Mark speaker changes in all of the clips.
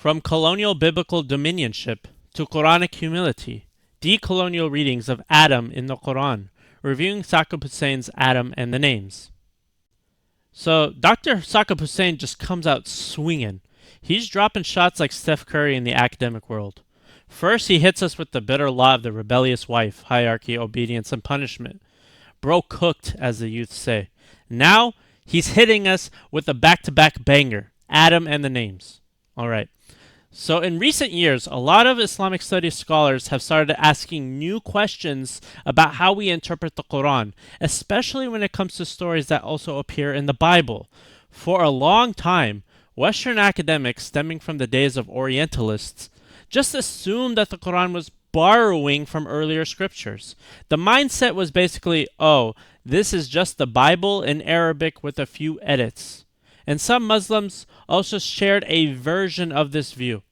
Speaker 1: From colonial biblical dominionship to Qur'anic humility, decolonial readings of Adam in the Qur'an, reviewing Saqib Hussein's Adam and the Names. So Dr. Saqib Hussain just comes out swinging. He's dropping shots like Steph Curry in the academic world. First, he hits us with the bitter law of the rebellious wife, hierarchy, obedience, and punishment. Bro cooked, as the youth say. Now, he's hitting us with a back-to-back banger, Adam and the Names. Alright. So in recent years, a lot of Islamic studies scholars have started asking new questions about how we interpret the Quran, especially when it comes to stories that also appear in the Bible. For a long time, Western academics stemming from the days of Orientalists just assumed that the Quran was borrowing from earlier scriptures. The mindset was basically, oh, this is just the Bible in Arabic with a few edits. And some Muslims also shared a version of this view.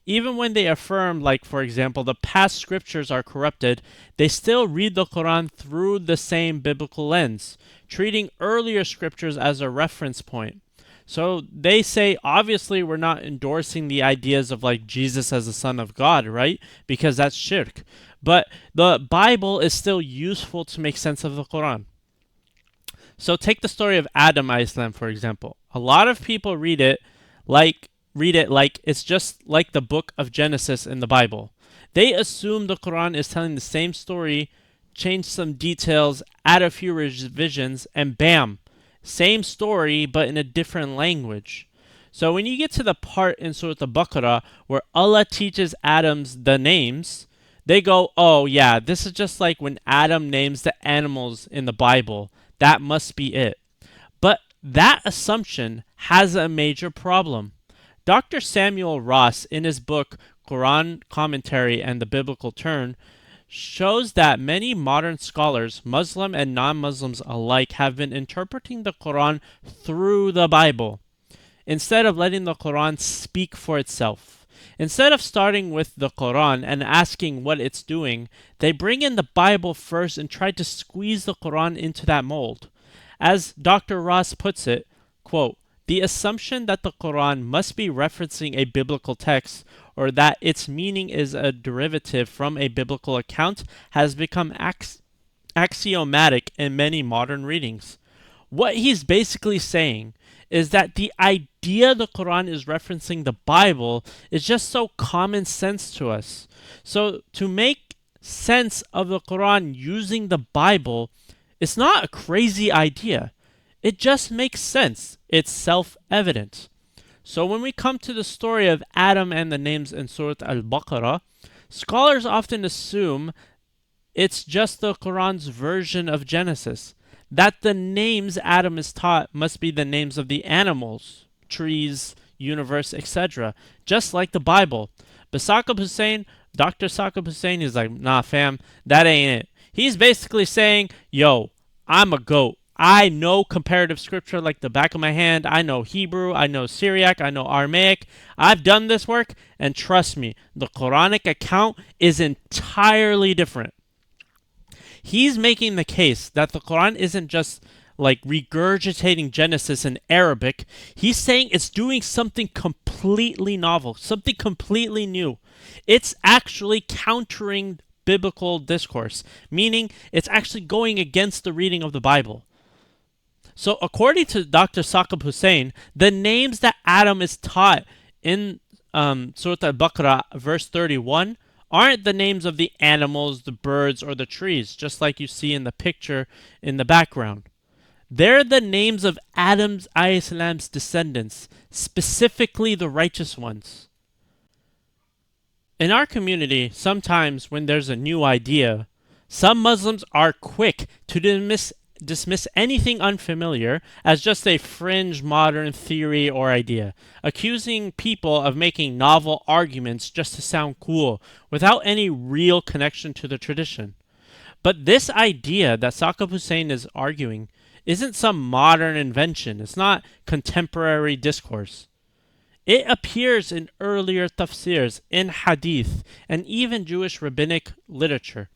Speaker 1: Even when they affirmed, like for example, the past scriptures are corrupted, they still read the Quran through the same biblical lens, treating earlier scriptures as a reference point. So they say, obviously, we're not endorsing the ideas of like Jesus as the Son of God, right? Because that's shirk. But the Bible is still useful to make sense of the Quran. So take the story of Adam alayhi salam, for example. A lot of people read it like it's just like the book of Genesis in the Bible. They assume the Quran is telling the same story, change some details, add a few revisions, and bam, same story but in a different language. So when you get to the part in Surah Baqarah where Allah teaches Adam's the names, they go, oh yeah, this is just like when Adam names the animals in the Bible. That must be it. But that assumption has a major problem. Dr. Samuel Ross, in his book Qur'an Commentary and the Biblical Turn, shows that many modern scholars, Muslim and non-Muslims alike, have been interpreting the Quran through the Bible, instead of letting the Quran speak for itself. Instead of starting with the Quran and asking what it's doing, they bring in the Bible first and try to squeeze the Quran into that mold. As Dr. Ross puts it, quote, the assumption that the Quran must be referencing a biblical text or that its meaning is a derivative from a biblical account has become axiomatic in many modern readings. What he's basically saying is that the idea the Quran is referencing the Bible is just so common sense to us. So to make sense of the Quran using the Bible, it's not a crazy idea. It just makes sense. It's self-evident. So when we come to the story of Adam and the names in Surah Al-Baqarah, scholars often assume it's just the Quran's version of Genesis, that the names Adam is taught must be the names of the animals, trees, universe, etc., just like the Bible. But Saqib Hussain, Dr. Saqib Hussain is like, nah fam, that ain't it. He's basically saying, yo, I'm a goat. I know comparative scripture like the back of my hand. I know Hebrew, I know Syriac, I know Aramaic. I've done this work, and trust me, the Quranic account is entirely different. He's making the case that the Quran isn't just like regurgitating Genesis in Arabic. He's saying it's doing something completely novel, something completely new. It's actually countering biblical discourse, meaning it's actually going against the reading of the Bible. So according to Dr. Saqib Hussain, the names that Adam is taught in Surah Al-Baqarah, verse 31, aren't the names of the animals, the birds, or the trees, just like you see in the picture in the background. They're the names of Adam's alayhi salam's descendants, specifically the righteous ones. In our community, sometimes when there's a new idea, some Muslims are quick to dismiss anything unfamiliar as just a fringe modern theory or idea, accusing people of making novel arguments just to sound cool without any real connection to the tradition. But this idea that Saqib Hussain is arguing isn't some modern invention. It's not contemporary discourse. It appears in earlier tafsirs, in hadith, and even Jewish rabbinic literature.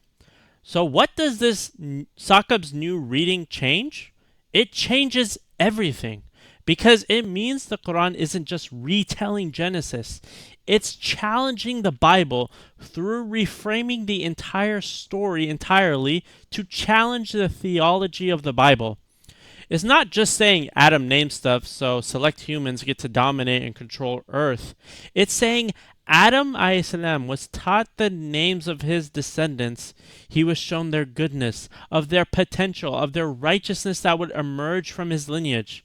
Speaker 1: So what does this Saqib's new reading change? It changes everything. because it means the Quran isn't just retelling Genesis. It's challenging the Bible through reframing the entire story entirely to challenge the theology of the Bible. It's not just saying Adam named stuff so select humans get to dominate and control Earth. It's saying Adam salam was taught the names of his descendants. He was shown their goodness, of their potential, of their righteousness that would emerge from his lineage.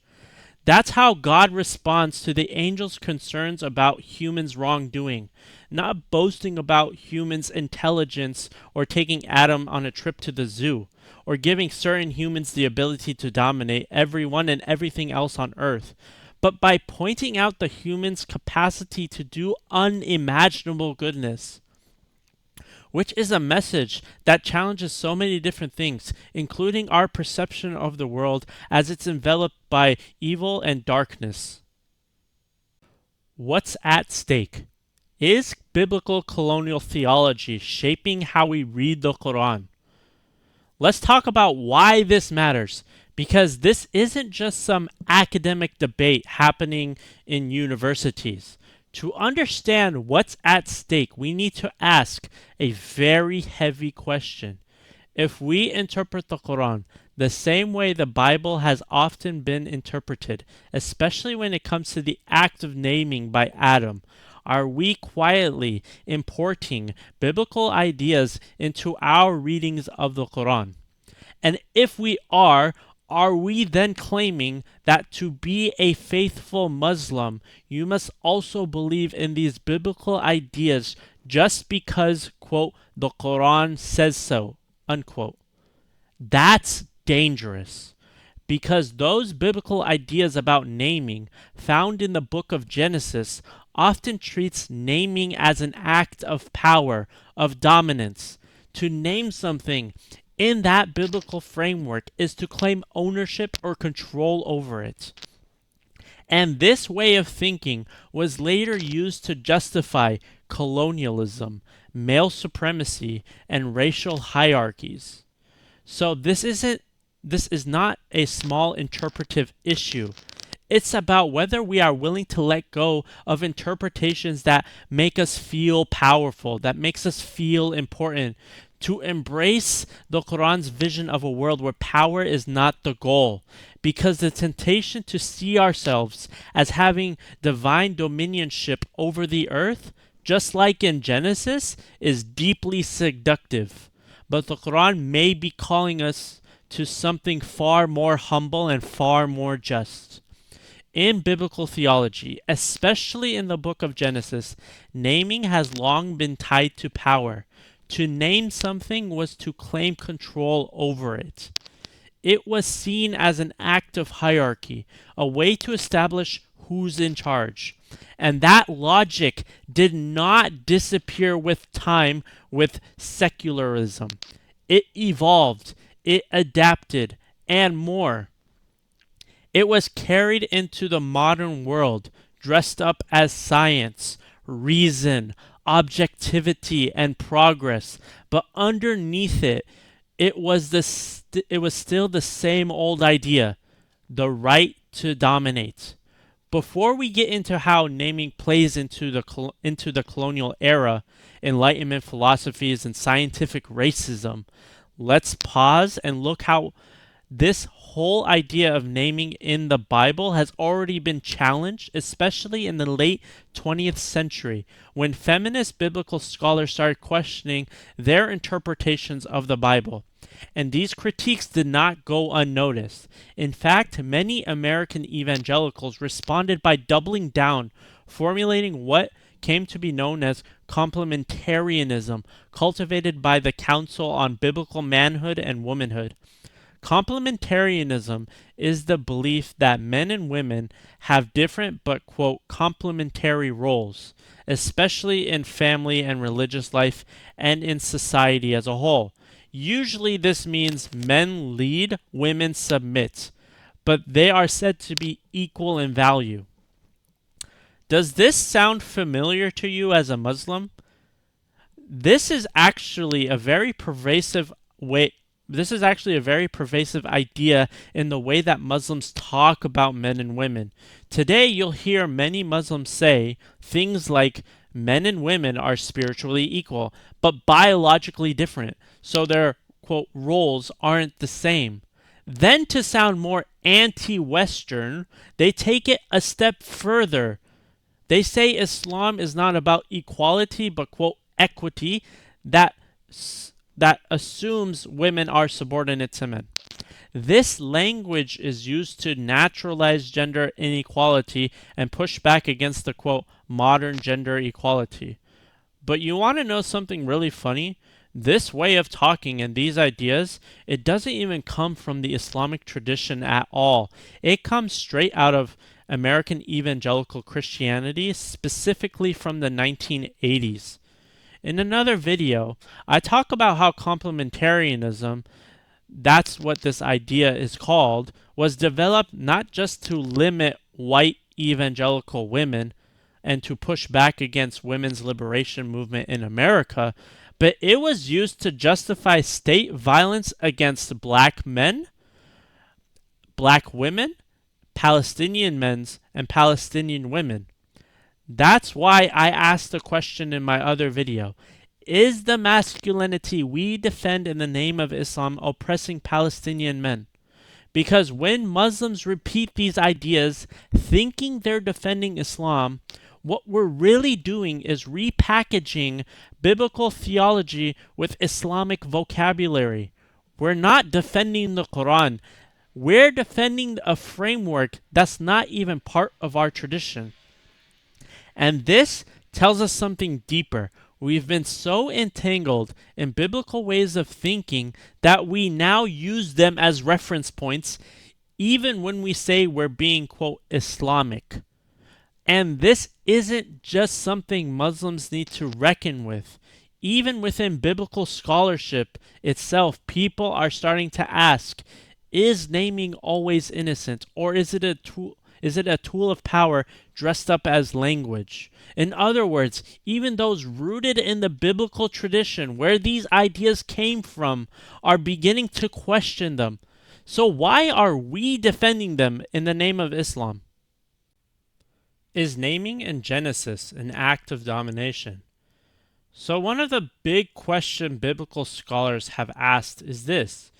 Speaker 1: That's how God responds to the angel's concerns about humans' wrongdoing, not boasting about humans' intelligence or taking Adam on a trip to the zoo, or giving certain humans the ability to dominate everyone and everything else on earth, but by pointing out the human's capacity to do unimaginable goodness, which is a message that challenges so many different things, including our perception of the world as it's enveloped by evil and darkness. What's at stake? Is biblical colonial theology shaping how we read the Quran? Let's talk about why this matters, because this isn't just some academic debate happening in universities. To understand what's at stake, we need to ask a very heavy question. If we interpret the Quran the same way the Bible has often been interpreted, especially when it comes to the act of naming by Adam, are we quietly importing biblical ideas into our readings of the Quran? And if we are we then claiming that to be a faithful Muslim, you must also believe in these biblical ideas just because, quote, the Quran says so, unquote? That's dangerous, because those biblical ideas about naming found in the book of Genesis often treats naming as an act of power, of dominance. To name something in that biblical framework is to claim ownership or control over it. And this way of thinking was later used to justify colonialism, male supremacy, and racial hierarchies. So this is not a small interpretive issue. It's about whether we are willing to let go of interpretations that make us feel powerful, that makes us feel important, to embrace the Quran's vision of a world where power is not the goal, because the temptation to see ourselves as having divine dominionship over the earth, just like in Genesis, is deeply seductive. But the Quran may be calling us to something far more humble and far more just. In biblical theology, especially in the book of Genesis, naming has long been tied to power. To name something was to claim control over it. It was seen as an act of hierarchy, a way to establish who's in charge. And that logic did not disappear with time with secularism. It evolved, it adapted, and more. It was carried into the modern world, dressed up as science, reason, objectivity, and progress, but underneath it, it was still the same old idea, the right to dominate. Before we get into how naming plays into the colonial era, Enlightenment philosophies, and scientific racism, let's pause and look how this whole idea of naming in the Bible has already been challenged, especially in the late 20th century, when feminist biblical scholars started questioning their interpretations of the Bible. And these critiques did not go unnoticed. In fact, many American evangelicals responded by doubling down, formulating what came to be known as complementarianism, cultivated by the Council on Biblical Manhood and Womanhood. Complementarianism is the belief that men and women have different but, quote, complementary roles, especially in family and religious life and in society as a whole. Usually this means men lead, women submit, but they are said to be equal in value. Does this sound familiar to you as a Muslim? This is actually a very pervasive way This is actually a very pervasive idea in the way that Muslims talk about men and women. Today, you'll hear many Muslims say things like men and women are spiritually equal, but biologically different, so their, quote, roles aren't the same. Then, to sound more anti Western, they take it a step further. They say Islam is not about equality, but, quote, equity that that assumes women are subordinate to men. This language is used to naturalize gender inequality and push back against the, quote, modern gender equality. But you want to know something really funny? This way of talking and these ideas, it doesn't even come from the Islamic tradition at all. It comes straight out of American evangelical Christianity, specifically from the 1980s. In another video, I talk about how complementarianism, that's what this idea is called, was developed not just to limit white evangelical women and to push back against women's liberation movement in America, but it was used to justify state violence against black men, black women, Palestinian men, and Palestinian women. That's why I asked the question in my other video. Is the masculinity we defend in the name of Islam oppressing Palestinian men? Because when Muslims repeat these ideas, thinking they're defending Islam, what we're really doing is repackaging biblical theology with Islamic vocabulary. We're not defending the Qur'an. We're defending a framework that's not even part of our tradition. And this tells us something deeper. We've been so entangled in biblical ways of thinking that we now use them as reference points, even when we say we're being, quote, Islamic. And this isn't just something Muslims need to reckon with. Even within biblical scholarship itself, people are starting to ask, is naming always innocent, or is it a tool? Is it a tool of power dressed up as language? In other words, even those rooted in the biblical tradition where these ideas came from are beginning to question them. So why are we defending them in the name of Islam? Is naming in Genesis an act of domination? So one of the big questions biblical scholars have asked is this: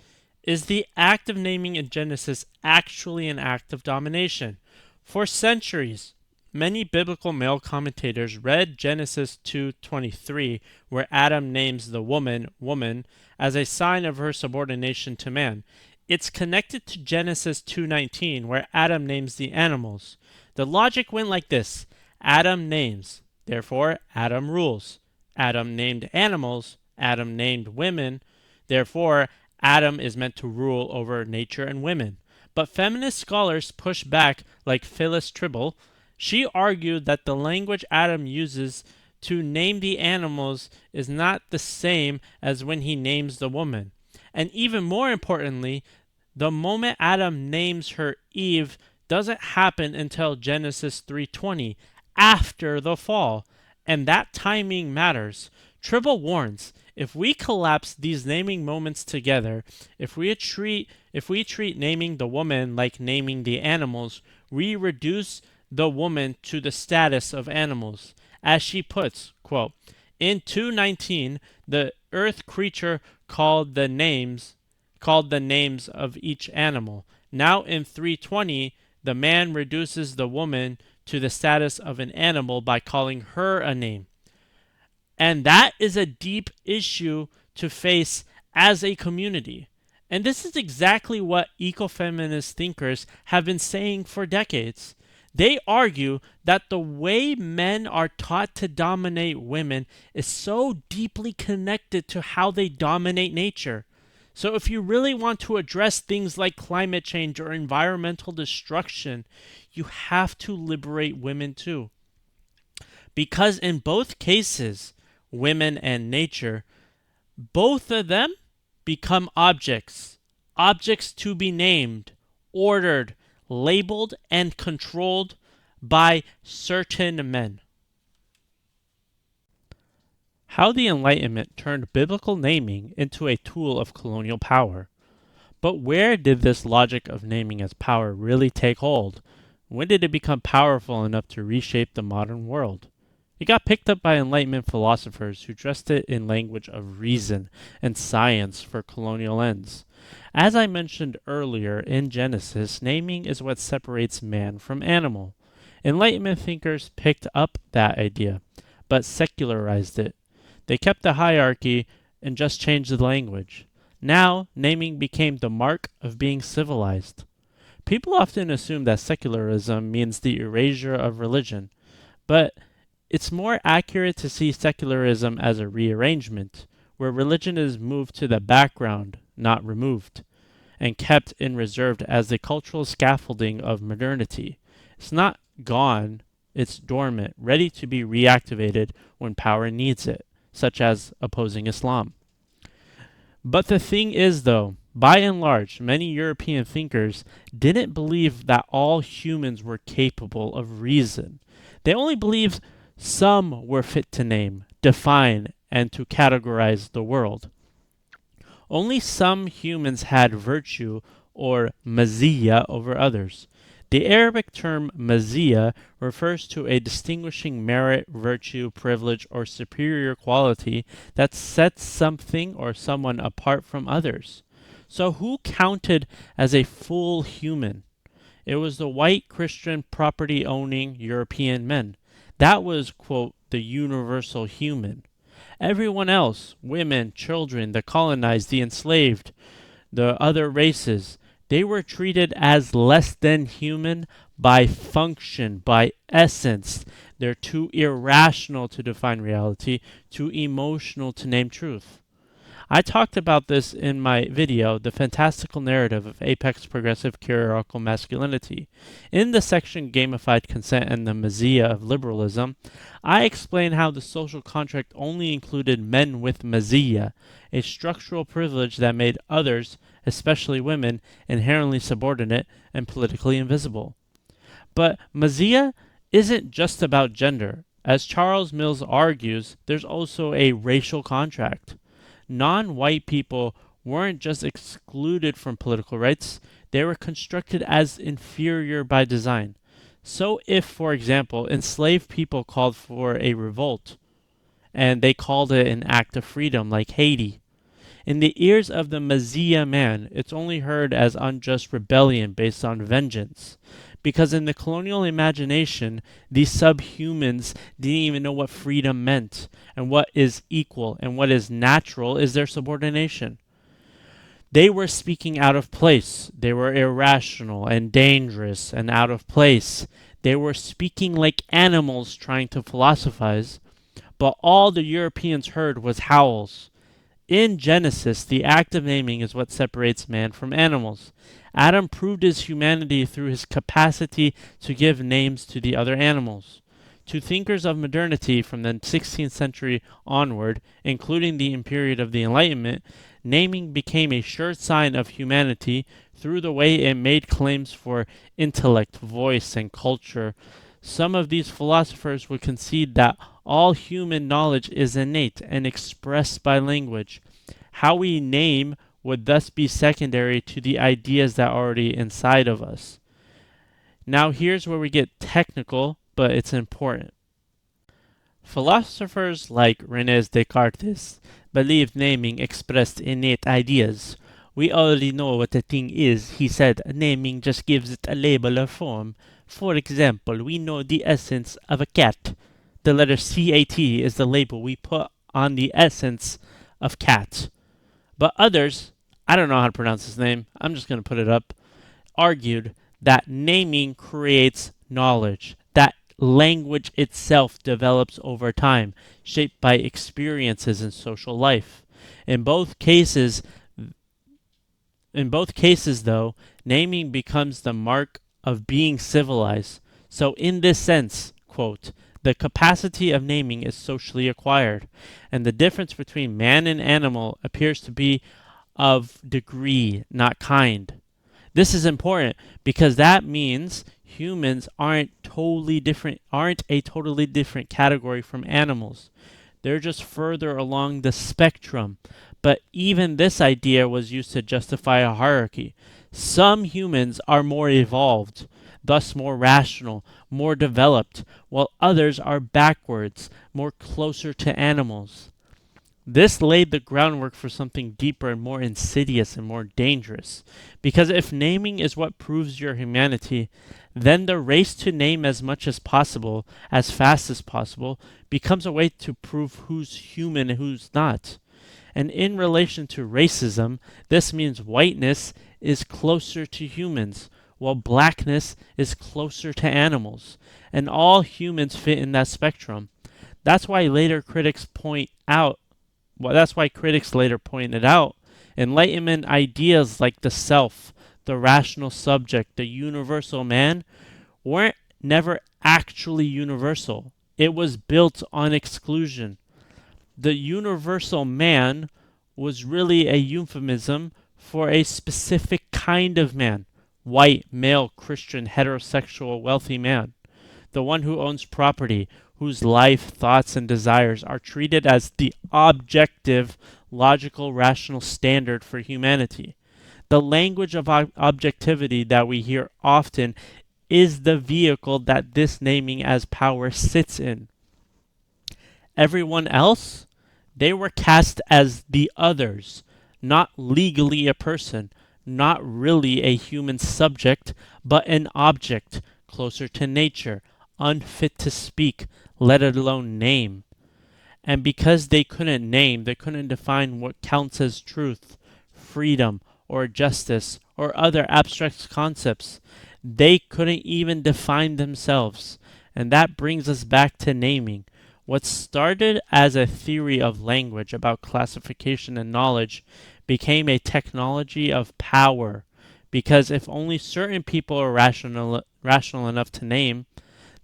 Speaker 1: is the act of naming in Genesis actually an act of domination? For centuries, many biblical male commentators read Genesis 2:23, where Adam names the woman, as a sign of her subordination to man. It's connected to Genesis 2:19, where Adam names the animals. The logic went like this: Adam names, therefore Adam rules. Adam named animals, Adam named women, therefore Adam is meant to rule over nature and women. But feminist scholars push back, like Phyllis Tribble. She argued that the language Adam uses to name the animals is not the same as when he names the woman. And even more importantly, the moment Adam names her Eve doesn't happen until Genesis 3:20, after the fall. And that timing matters. Tribble warns, if we collapse these naming moments together, if we treat naming the woman like naming the animals, we reduce the woman to the status of animals. As she puts, quote, in 2:19, the earth creature called the names of each animal. Now in 3:20, the man reduces the woman to the status of an animal by calling her a name. And that is a deep issue to face as a community. And this is exactly what ecofeminist thinkers have been saying for decades. They argue that the way men are taught to dominate women is so deeply connected to how they dominate nature. So if you really want to address things like climate change or environmental destruction, you have to liberate women too. Because in both cases, women and nature, both of them become objects to be named, ordered, labeled, and controlled by certain men. how the Enlightenment turned biblical naming into a tool of colonial power. But where did this logic of naming as power really take hold? When did it become powerful enough to reshape the modern world? It got picked up by Enlightenment philosophers who dressed it in language of reason and science for colonial ends. As I mentioned earlier in Genesis, naming is what separates man from animal. Enlightenment thinkers picked up that idea, but secularized it. They kept the hierarchy and just changed the language. Now, naming became the mark of being civilized. People often assume that secularism means the erasure of religion, but it's more accurate to see secularism as a rearrangement, where religion is moved to the background, not removed, and kept in reserved as the cultural scaffolding of modernity. It's not gone, it's dormant, ready to be reactivated when power needs it, such as opposing Islam. But the thing is, though, by and large, many European thinkers didn't believe that all humans were capable of reason. They only believed some were fit to name, define, and to categorize the world. Only some humans had virtue or maziyya over others. The Arabic term maziyya refers to a distinguishing merit, virtue, privilege, or superior quality that sets something or someone apart from others. So who counted as a full human? It was the white Christian property-owning European men. That was, quote, the universal human. Everyone else, women, children, the colonized, the enslaved, the other races, they were treated as less than human by function, by essence. They're too irrational to define reality, too emotional to name truth. I talked about this in my video, The Fantastical Narrative of Apex Progressive Hierarchical Masculinity. In the section Gamified Consent and the Maziyya of Liberalism, I explain how the social contract only included men with maziyya, a structural privilege that made others, especially women, inherently subordinate and politically invisible. But maziyya isn't just about gender. As Charles Mills argues, there's also a racial contract. Non-white people weren't just excluded from political rights, they were constructed as inferior by design. So if, for example, enslaved people called for a revolt, and they called it an act of freedom like Haiti, in the ears of the maziyya man, it's only heard as unjust rebellion based on vengeance. Because in the colonial imagination, these subhumans didn't even know what freedom meant, and what is equal and what is natural is their subordination. They were speaking out of place. They were irrational and dangerous and out of place. They were speaking like animals trying to philosophize, but all the Europeans heard was howls. In Genesis, the act of naming is what separates man from animals. Adam proved his humanity through his capacity to give names to the other animals. To thinkers of modernity from the 16th century onward, including the period of the Enlightenment, naming became a sure sign of humanity through the way it made claims for intellect, voice, and culture. Some of these philosophers would concede that all human knowledge is innate and expressed by language. How we name would thus be secondary to the ideas that are already inside of us. Now here's where we get technical, but it's important. Philosophers like René Descartes believed naming expressed innate ideas. We already know what a thing is, he said. Naming just gives it a label or form. For example, we know the essence of a cat. The letter CAT is the label we put on the essence of cat. But others, I don't know how to pronounce his name, I'm just going to put it up, argued that naming creates knowledge, that language itself develops over time, shaped by experiences in social life. In both cases, though, naming becomes the mark of being civilized. So in this sense, quote, the capacity of naming is socially acquired, and the difference between man and animal appears to be of degree, not kind. This is important because that means humans aren't a totally different category from animals. They're just further along the spectrum. But even this idea was used to justify a hierarchy. Some humans are more evolved, thus more rational, more developed, while others are backwards, more closer to animals. This laid the groundwork for something deeper and more insidious and more dangerous. Because if naming is what proves your humanity, then the race to name as much as possible, as fast as possible, becomes a way to prove who's human and who's not. And in relation to racism, this means whiteness is closer to humans, while blackness is closer to animals. And all humans fit in that spectrum. That's why critics later pointed out Enlightenment ideas like the self, the rational subject, the universal man weren't never actually universal. It was built on exclusion. The universal man was really a euphemism for a specific kind of man: white, male, Christian, heterosexual, wealthy man. The one who owns property, whose life, thoughts, and desires are treated as the objective, logical, rational standard for humanity. The language of objectivity that we hear often is the vehicle that this naming as power sits in. Everyone else, they were cast as the others, not legally a person, not really a human subject, but an object closer to nature, unfit to speak, let alone name. And because they couldn't name, they couldn't define what counts as truth, freedom, or justice, or other abstract concepts, they couldn't even define themselves. And that brings us back to naming. What started as a theory of language about classification and knowledge became a technology of power. Because if only certain people are rational enough to name,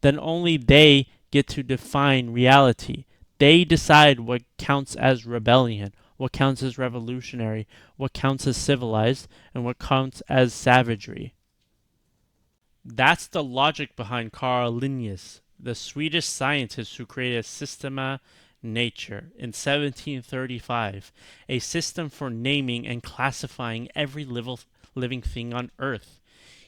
Speaker 1: then only they get to define reality. They decide what counts as rebellion, what counts as revolutionary, what counts as civilized, and what counts as savagery. That's the logic behind Carl Linnaeus, the Swedish scientist who created Systema Nature in 1735, a system for naming and classifying every living thing on Earth.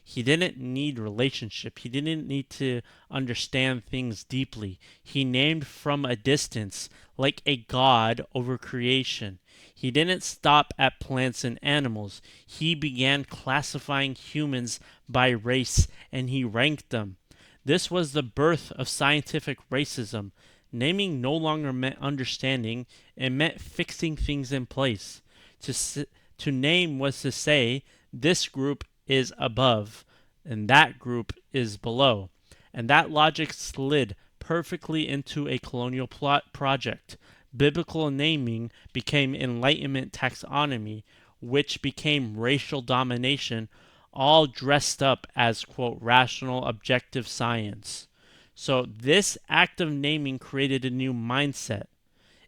Speaker 1: He didn't need relationship. He didn't need to understand things deeply. He named from a distance, like a god over creation. He didn't stop at plants and animals. He began classifying humans by race, and he ranked them. This was the birth of scientific racism. Naming no longer meant understanding, it meant fixing things in place. To name was to say, this group is above, and that group is below. And that logic slid perfectly into a colonial plot project. Biblical naming became Enlightenment taxonomy, which became racial domination, all dressed up as, quote, rational objective science. So this act of naming created a new mindset.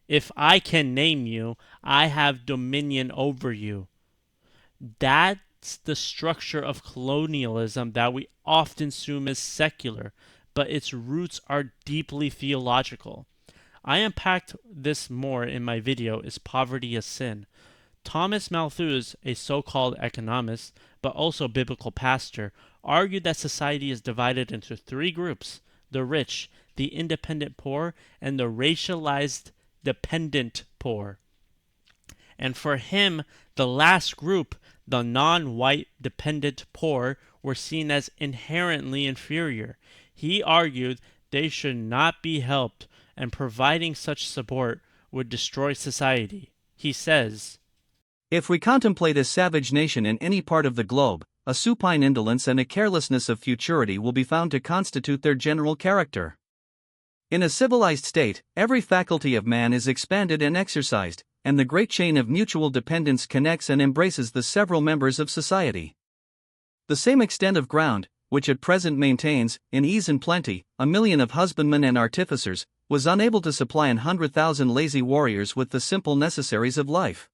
Speaker 1: If I can name you, I have dominion over you. That's the structure of colonialism that we often assume is secular, but its roots are deeply theological. I unpacked this more in my video, Is Poverty a Sin? Thomas Malthus, a so-called economist, but also biblical pastor, argued that society is divided into three groups: the rich, the independent poor, and the racialized dependent poor. And for him, the last group, the non-white dependent poor, were seen as inherently inferior. He argued they should not be helped, and providing such support would destroy society. He says,
Speaker 2: "If we contemplate a savage nation in any part of the globe, a supine indolence and a carelessness of futurity will be found to constitute their general character. In a civilized state, every faculty of man is expanded and exercised, and the great chain of mutual dependence connects and embraces the several members of society. The same extent of ground, which at present maintains, in ease and plenty, 1,000,000 of husbandmen and artificers, was unable to supply 100,000 lazy warriors with the simple necessaries of life."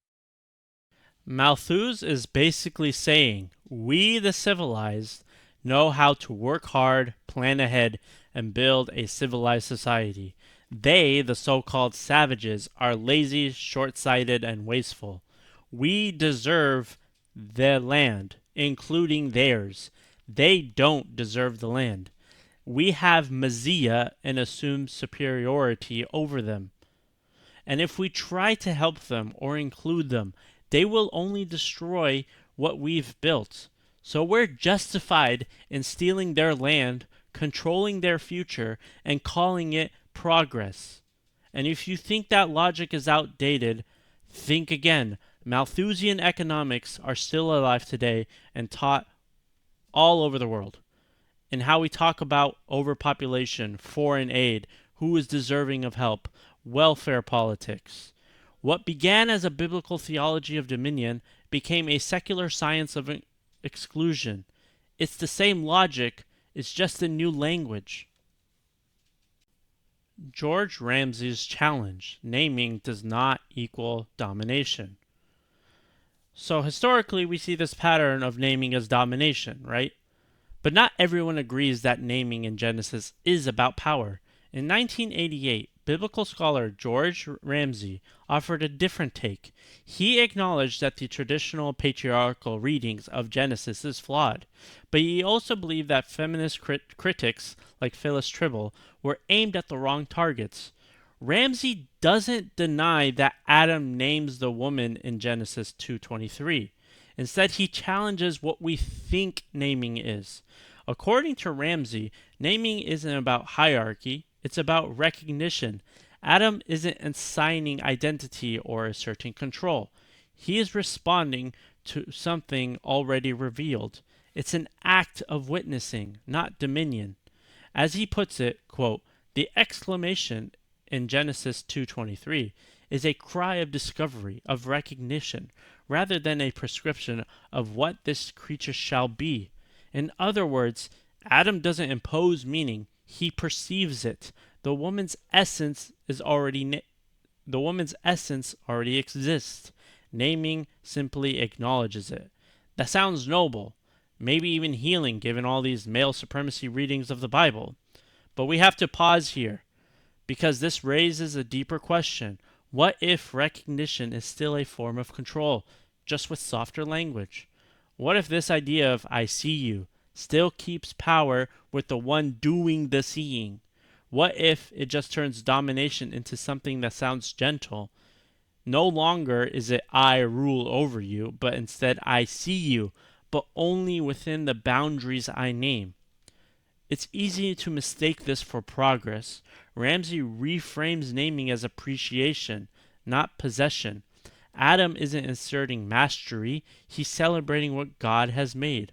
Speaker 1: Malthus is basically saying, we the civilized know how to work hard, plan ahead, and build a civilized society. They, the so-called savages, are lazy, short-sighted, and wasteful. We deserve the land, including theirs. They don't deserve the land. We have Mazia and assume superiority over them. And if we try to help them or include them, they will only destroy what we've built. So we're justified in stealing their land, controlling their future, and calling it progress. And if you think that logic is outdated, think again. Malthusian economics are still alive today and taught all over the world. And how we talk about overpopulation, foreign aid, who is deserving of help, welfare politics. What began as a biblical theology of dominion became a secular science of exclusion. It's the same logic, it's just a new language. George Ramsey's challenge: naming does not equal domination. So historically, we see this pattern of naming as domination, right? But not everyone agrees that naming in Genesis is about power. In 1988, biblical scholar George Ramsey offered a different take. He acknowledged that the traditional patriarchal readings of Genesis is flawed, but he also believed that feminist critics like Phyllis Tribble were aimed at the wrong targets. Ramsey doesn't deny that Adam names the woman in Genesis 2:23. Instead, he challenges what we think naming is. According to Ramsey, naming isn't about hierarchy, it's about recognition. Adam isn't assigning identity or asserting control. He is responding to something already revealed. It's an act of witnessing, not dominion. As he puts it, quote, the exclamation in Genesis 2:23 is a cry of discovery, of recognition, rather than a prescription of what this creature shall be. In other words, Adam doesn't impose meaning, he perceives it. The woman's essence already exists. Naming simply acknowledges it. That sounds noble, maybe even healing given all these male supremacy readings of the Bible. But we have to pause here, because this raises a deeper question. What if recognition is still a form of control, just with softer language? What if this idea of I see you still keeps power with the one doing the seeing? What if it just turns domination into something that sounds gentle? No longer is it I rule over you, but instead I see you, but only within the boundaries I name. It's easy to mistake this for progress. Ramsey reframes naming as appreciation, not possession. Adam isn't asserting mastery, he's celebrating what God has made.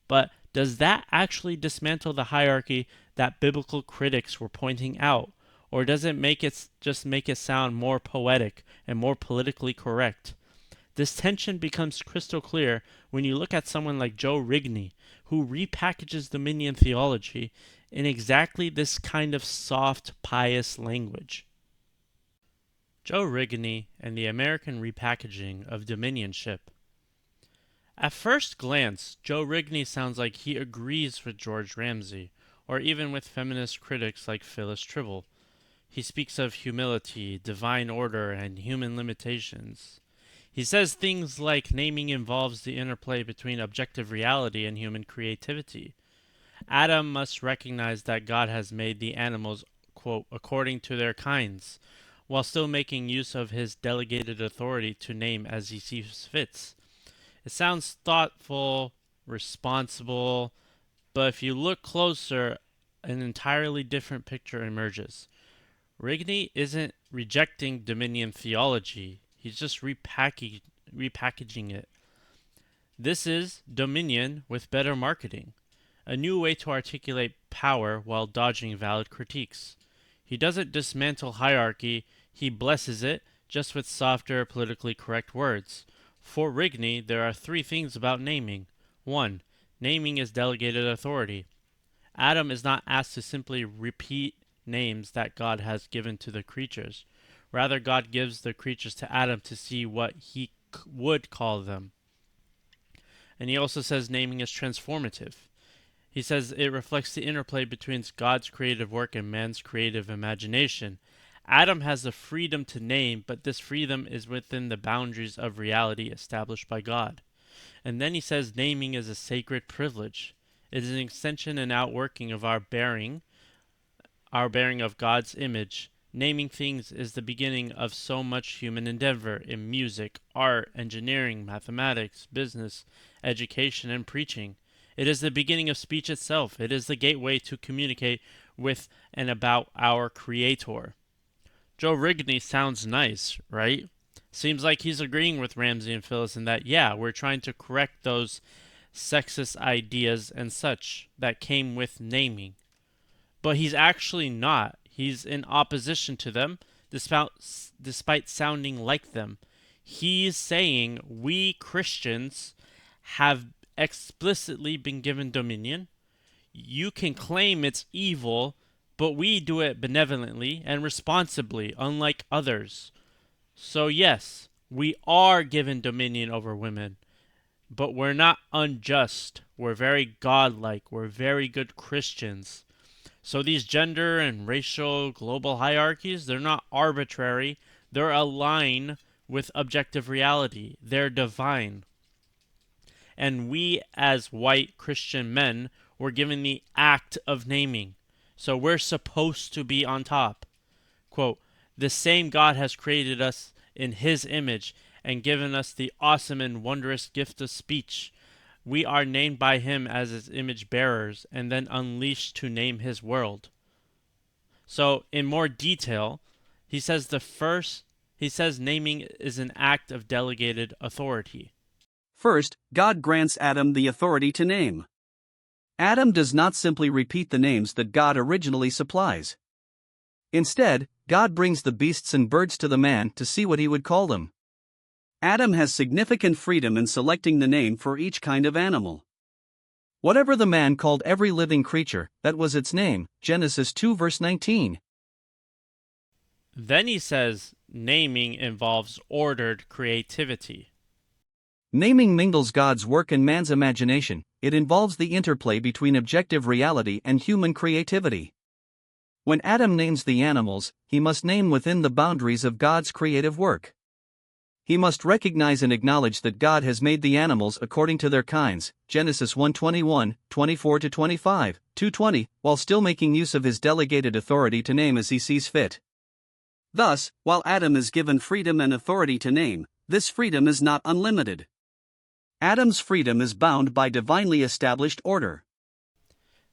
Speaker 1: But does that actually dismantle the hierarchy that biblical critics were pointing out? Or does it just make it sound more poetic and more politically correct? This tension becomes crystal clear when you look at someone like Joe Rigney, who repackages dominion theology in exactly this kind of soft, pious language. Joe Rigney and the American repackaging of Dominionship. At first glance, Joe Rigney sounds like he agrees with George Ramsey, or even with feminist critics like Phyllis Tribble. He speaks of humility, divine order, and human limitations. He says things like naming involves the interplay between objective reality and human creativity. Adam must recognize that God has made the animals, quote, according to their kinds, while still making use of his delegated authority to name as he sees fit. It sounds thoughtful, responsible, but if you look closer, an entirely different picture emerges. Rigney isn't rejecting dominion theology, he's just repackaging it. This is dominion with better marketing, a new way to articulate power while dodging valid critiques. He doesn't dismantle hierarchy, he blesses it, just with softer, politically correct words. For Rigney, there are three things about naming. 1. Naming is delegated authority. Adam is not asked to simply repeat names that God has given to the creatures. Rather, God gives the creatures to Adam to see what he would call them. And he also says naming is transformative. He says it reflects the interplay between God's creative work and man's creative imagination. Adam has the freedom to name, but this freedom is within the boundaries of reality established by God. And then he says naming is a sacred privilege. It is an extension and outworking of our bearing of God's image. Naming things is the beginning of so much human endeavor in music, art, engineering, mathematics, business, education, and preaching. It is the beginning of speech itself. It is the gateway to communicate with and about our Creator. Joe Rigney sounds nice, right? Seems like he's agreeing with Ramsey and Phyllis in that, yeah, we're trying to correct those sexist ideas and such that came with naming. But he's actually not. He's in opposition to them, despite sounding like them. He's saying we Christians have explicitly been given dominion. You can claim it's evil, but we do it benevolently and responsibly, unlike others. So yes, we are given dominion over women, but we're not unjust. We're very godlike. We're very good Christians. So these gender and racial global hierarchies, they're not arbitrary. They're aligned with objective reality. They're divine. And we as white Christian men were given the act of naming. So we're supposed to be on top. Quote, the same God has created us in his image and given us the awesome and wondrous gift of speech. We are named by him as his image bearers and then unleashed to name his world. So in more detail, he says naming is an act of delegated authority.
Speaker 2: First, God grants Adam the authority to name. Adam does not simply repeat the names that God originally supplies. Instead, God brings the beasts and birds to the man to see what he would call them. Adam has significant freedom in selecting the name for each kind of animal. Whatever the man called every living creature, that was its name, Genesis 2 verse 19.
Speaker 1: Then he says naming involves ordered creativity.
Speaker 2: Naming mingles God's work and man's imagination. It involves the interplay between objective reality and human creativity. When Adam names the animals, he must name within the boundaries of God's creative work. He must recognize and acknowledge that God has made the animals according to their kinds, Genesis 1:21, 24-25, 2:20, while still making use of his delegated authority to name as he sees fit. Thus, while Adam is given freedom and authority to name, this freedom is not unlimited. Adam's freedom is bound by divinely established order.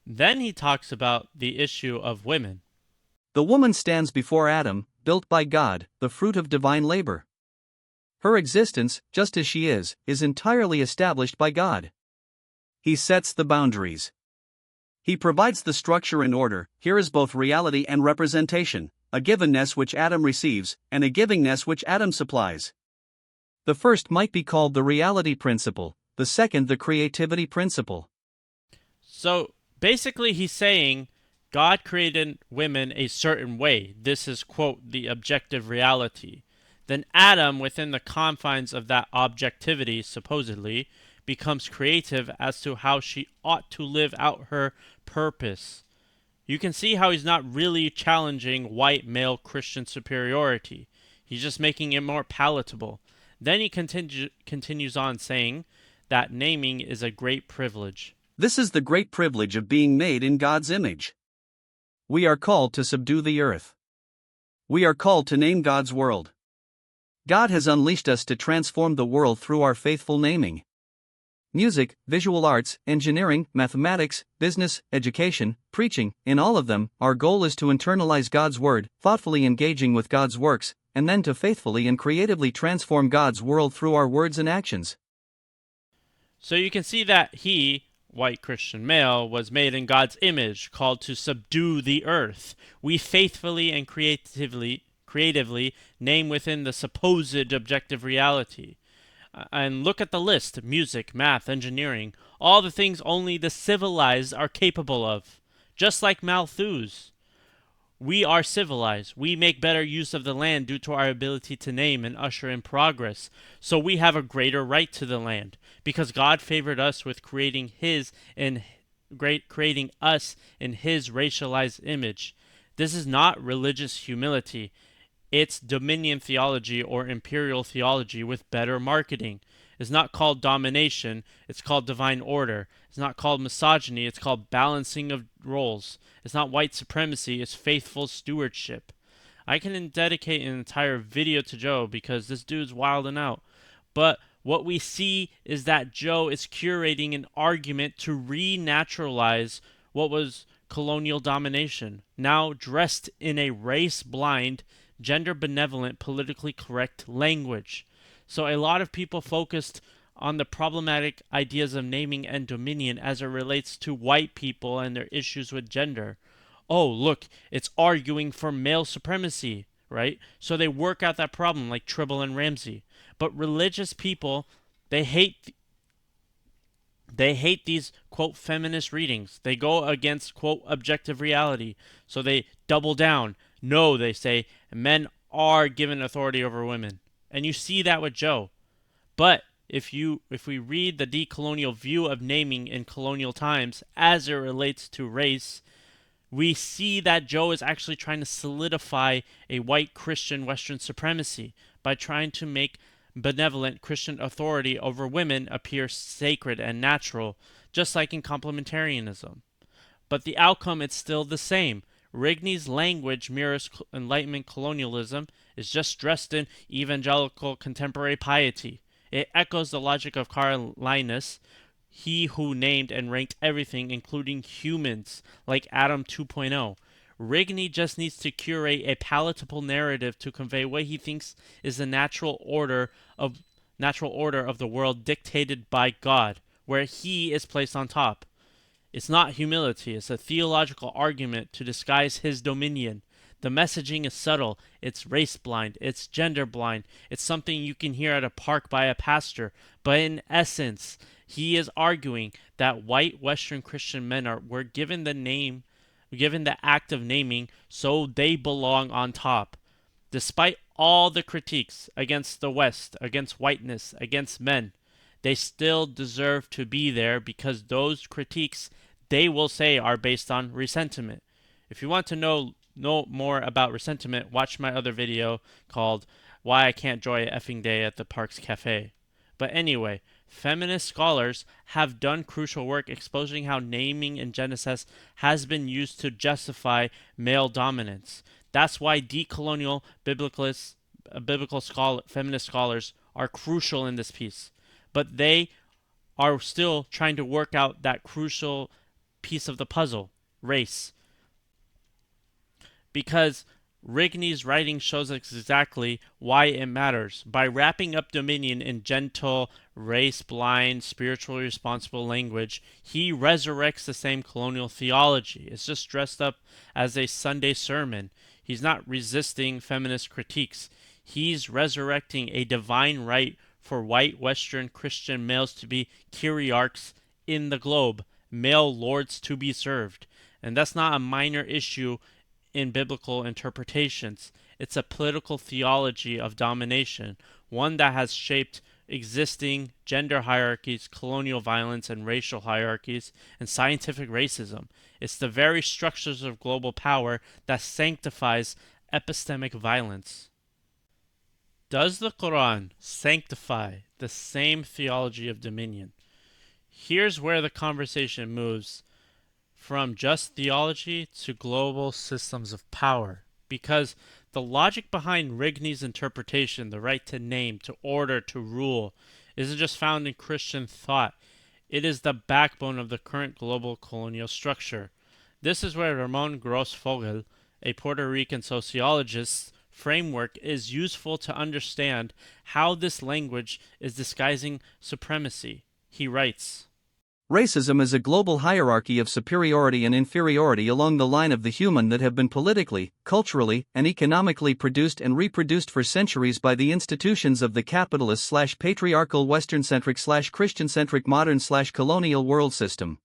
Speaker 1: Then he talks about the issue of women.
Speaker 2: The woman stands before Adam, built by God, the fruit of divine labor. Her existence, just as she is entirely established by God. He sets the boundaries. He provides the structure and order. Here is both reality and representation, a givenness which Adam receives, and a givingness which Adam supplies. The first might be called the reality principle, the second the creativity principle.
Speaker 1: So basically he's saying God created women a certain way. This is, quote, the objective reality. Then Adam, within the confines of that objectivity, supposedly, becomes creative as to how she ought to live out her purpose. You can see how he's not really challenging white male Christian superiority. He's just making it more palatable. Then he continues on saying that naming is a great privilege.
Speaker 2: This is the great privilege of being made in God's image. We are called to subdue the earth. We are called to name God's world. God has unleashed us to transform the world through our faithful naming. Music, visual arts, engineering, mathematics, business, education, preaching, in all of them, our goal is to internalize God's word, thoughtfully engaging with God's works, and then to faithfully and creatively transform God's world through our words and actions.
Speaker 1: So you can see that he, white Christian male, was made in God's image, called to subdue the earth. We faithfully and creatively name within the supposed objective reality. And look at the list: music, math, engineering, all the things only the civilized are capable of. Just like Malthus. We are civilized. We make better use of the land due to our ability to name and usher in progress. So we have a greater right to the land, because God favored us with creating us in his racialized image. This is not religious humility. It's dominion theology or imperial theology with better marketing. It's not called domination, it's called divine order. It's not called misogyny, it's called balancing of roles. It's not white supremacy, it's faithful stewardship. I can dedicate an entire video to Joe because this dude's wilding out. But what we see is that Joe is curating an argument to renaturalize what was colonial domination, now dressed in a race-blind, gender-benevolent, politically correct language. So a lot of people focused on the problematic ideas of naming and dominion as it relates to white people and their issues with gender. Oh, look, it's arguing for male supremacy, right? So they work out that problem like Tribble and Ramsey. But religious people, they hate these, quote, feminist readings. They go against, quote, objective reality. So they double down. No, they say, men are given authority over women. And you see that with Joe. But if we read the decolonial view of naming in colonial times as it relates to race, we see that Joe is actually trying to solidify a white Christian Western supremacy by trying to make benevolent Christian authority over women appear sacred and natural, just like in complementarianism. But the outcome is still the same. Rigney's language mirrors Enlightenment colonialism, is just dressed in evangelical contemporary piety. It echoes the logic of Carlinus, he who named and ranked everything, including humans, like Adam 2.0. Rigney just needs to curate a palatable narrative to convey what he thinks is the natural order of the world dictated by God, where he is placed on top. It's not humility, it's a theological argument to disguise his dominion. The messaging is subtle, it's race blind, it's gender blind, it's something you can hear at a park by a pastor, but in essence, he is arguing that white Western Christian men were given the act of naming, so they belong on top. Despite all the critiques against the West, against whiteness, against men, they still deserve to be there because those critiques, they will say, are based on resentment. If you want to know more about resentment, watch my other video called Why I Can't Enjoy a Effing Day at the Parks Cafe. But anyway, feminist scholars have done crucial work exposing how naming in Genesis has been used to justify male dominance. That's why decolonial feminist scholars are crucial in this piece. But they are still trying to work out that crucial piece of the puzzle, race. Because Rigney's writing shows us exactly why it matters. By wrapping up dominion in gentle, race-blind, spiritually responsible language, he resurrects the same colonial theology. It's just dressed up as a Sunday sermon. He's not resisting feminist critiques. He's resurrecting a divine right for white Western Christian males to be kyriarchs in the globe, male lords to be served. And that's not a minor issue in biblical interpretations. It's a political theology of domination, one that has shaped existing gender hierarchies, colonial violence and racial hierarchies, and scientific racism. It's the very structures of global power that sanctifies epistemic violence. Does the Qur'an sanctify the same theology of dominion? Here's where the conversation moves from just theology to global systems of power, because the logic behind Rigney's interpretation, the right to name, to order, to rule, isn't just found in Christian thought. It is the backbone of the current global colonial structure. This is where Ramon Grossfogel, a Puerto Rican sociologist's framework is useful to understand how this language is disguising supremacy. He writes,
Speaker 2: Racism is a global hierarchy of superiority and inferiority along the line of the human that have been politically, culturally, and economically produced and reproduced for centuries by the institutions of the capitalist/patriarchal Western-centric/Christian-centric modern/colonial world system.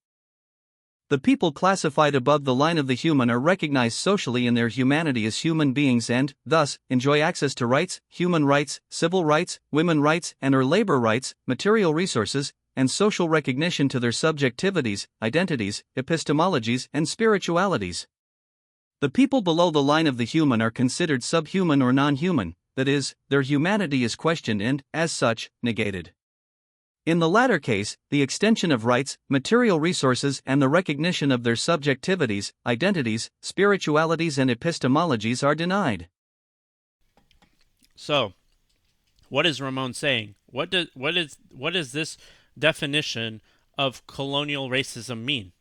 Speaker 2: The people classified above the line of the human are recognized socially in their humanity as human beings and, thus, enjoy access to rights, human rights, civil rights, women rights and/or labor rights, material resources, and social recognition to their subjectivities, identities, epistemologies, and spiritualities. The people below the line of the human are considered subhuman or non-human, that is, their humanity is questioned and, as such, negated. In the latter case, the extension of rights, material resources, and the recognition of their subjectivities, identities, spiritualities, and epistemologies are denied.
Speaker 1: So, what is Ramon saying? What does this definition of colonial racism mean?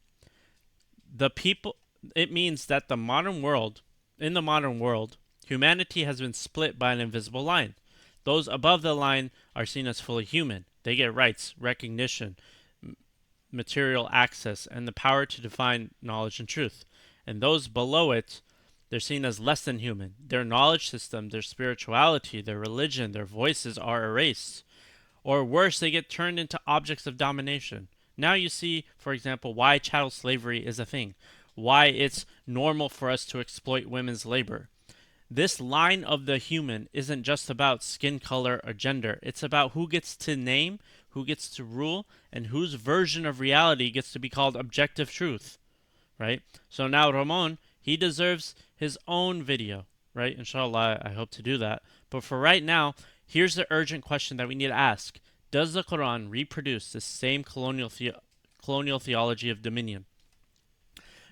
Speaker 1: It means that in the modern world, humanity has been split by an invisible line. Those above the line are seen as fully human. They get rights, recognition, material access, and the power to define knowledge and truth. And those below it, they're seen as less than human. Their knowledge system, their spirituality, their religion, their voices are erased. Or worse, they get turned into objects of domination. Now you see, for example, why chattel slavery is a thing. Why it's normal for us to exploit women's labor. This line of the human isn't just about skin color or gender. It's about who gets to name, who gets to rule, and whose version of reality gets to be called objective truth. Right? So now Ramon, he deserves his own video. Right? Inshallah, I hope to do that. But for right now, here's the urgent question that we need to ask. Does the Quran reproduce the same colonial theology of dominion?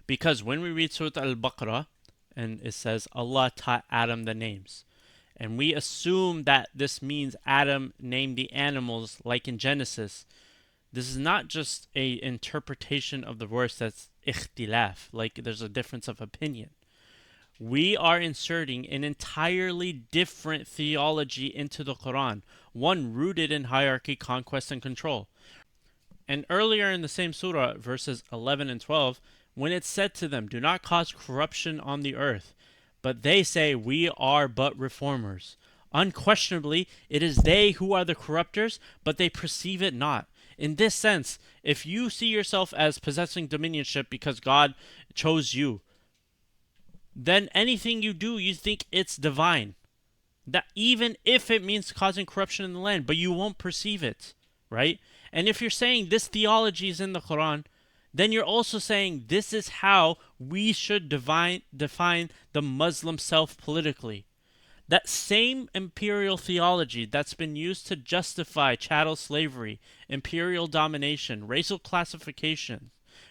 Speaker 1: Because when we read Surah Al-Baqarah, and it says Allah taught Adam the names, and we assume that this means Adam named the animals like in Genesis, this is not just a interpretation of the verse that's ikhtilaf, like there's a difference of opinion. We are inserting an entirely different theology into the Quran, one rooted in hierarchy, conquest, and control. And earlier in the same surah, verses 11 and 12, when it said to them, "Do not cause corruption on the earth," but they say, "We are but reformers." Unquestionably, it is they who are the corrupters, but they perceive it not. In this sense, if you see yourself as possessing dominionship because God chose you, then anything you do, you think it's divine. That even if it means causing corruption in the land, but you won't perceive it, right? And if you're saying this theology is in the Quran, then you're also saying this is how we should define the Muslim self politically. That same imperial theology that's been used to justify chattel slavery, imperial domination, racial classification,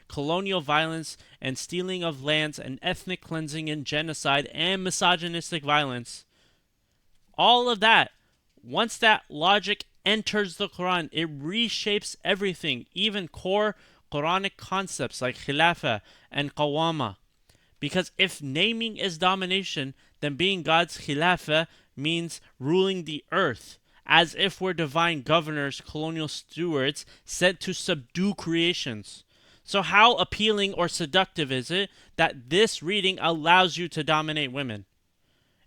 Speaker 1: colonial violence and stealing of lands and ethnic cleansing and genocide and misogynistic violence, all of that, once that logic enters the Quran, it reshapes everything, even core Quranic concepts like khilafah and qawama. Because if naming is domination, then being God's khilafah means ruling the earth, as if we're divine governors, colonial stewards, sent to subdue creations. So how appealing or seductive is it that this reading allows you to dominate women?